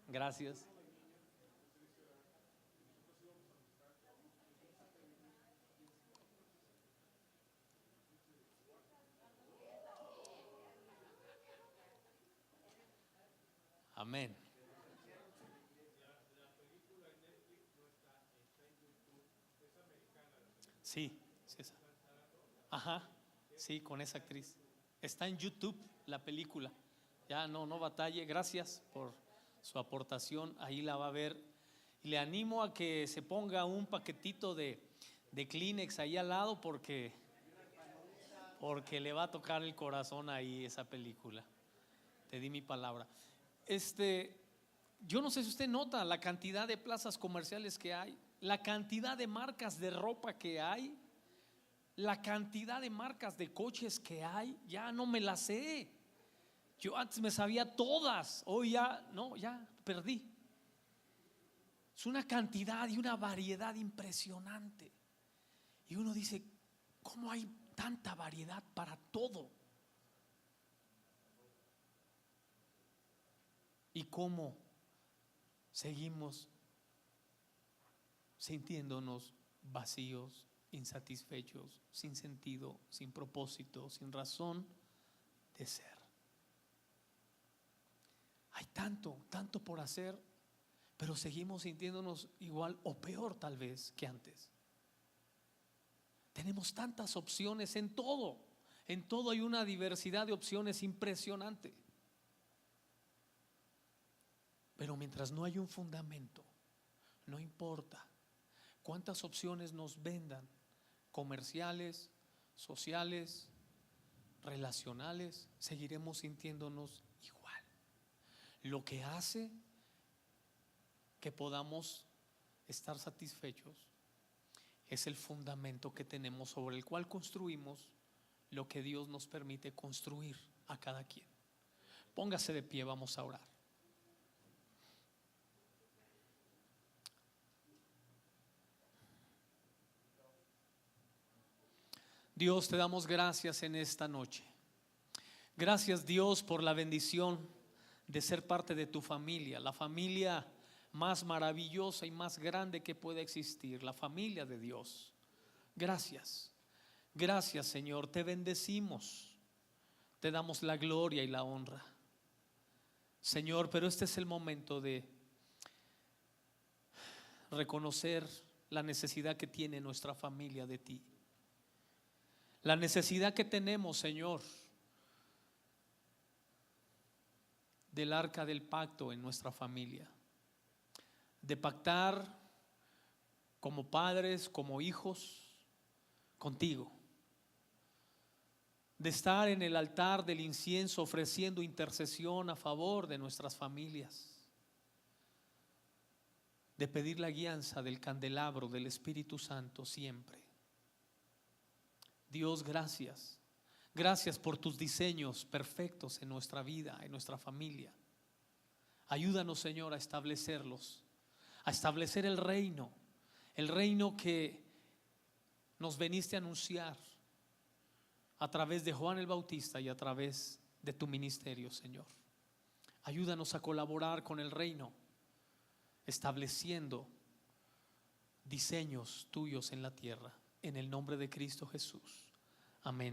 Gracias. Amén. Sí, sí, esa. Ajá, sí, con esa actriz. Está en YouTube la película. Ya no batalle. Gracias por su aportación. Ahí la va a ver. Y le animo a que se ponga un paquetito de Kleenex ahí al lado porque le va a tocar el corazón ahí esa película. Te di mi palabra. Yo no sé si usted nota la cantidad de plazas comerciales que hay, la cantidad de marcas de ropa que hay, la cantidad de marcas de coches que hay. Ya no me las sé. Yo antes me sabía todas, hoy ya no, ya perdí. Es una cantidad y una variedad impresionante. Y uno dice: ¿cómo hay tanta variedad para todo? ¿Y cómo seguimos sintiéndonos vacíos, insatisfechos, sin sentido, sin propósito, sin razón de ser? Hay tanto por hacer, pero seguimos sintiéndonos igual o peor tal vez que antes. Tenemos tantas opciones en todo hay una diversidad de opciones impresionante. Pero mientras no hay un fundamento, no importa cuántas opciones nos vendan, comerciales, sociales, relacionales, seguiremos sintiéndonos igual. Lo que hace que podamos estar satisfechos es el fundamento que tenemos sobre el cual construimos lo que Dios nos permite construir a cada quien. Póngase de pie, vamos a orar. Dios, te damos gracias en esta noche. Gracias, Dios, por la bendición de ser parte de tu familia, la familia más maravillosa y más grande que pueda existir, la familia de Dios. Gracias, gracias, Señor, te bendecimos, te damos la gloria y la honra, Señor. Pero este es el momento de reconocer la necesidad que tiene nuestra familia de ti, la necesidad que tenemos, Señor, del arca del pacto en nuestra familia, de pactar como padres, como hijos contigo, de estar en el altar del incienso ofreciendo intercesión a favor de nuestras familias, de pedir la guianza del candelabro del Espíritu Santo siempre. Dios, gracias. Gracias por tus diseños perfectos en nuestra vida, en nuestra familia. Ayúdanos, Señor, a establecerlos, a establecer el reino que nos veniste a anunciar a través de Juan el Bautista y a través de tu ministerio, Señor. Ayúdanos a colaborar con el reino, estableciendo diseños tuyos en la tierra, en el nombre de Cristo Jesús. Amén.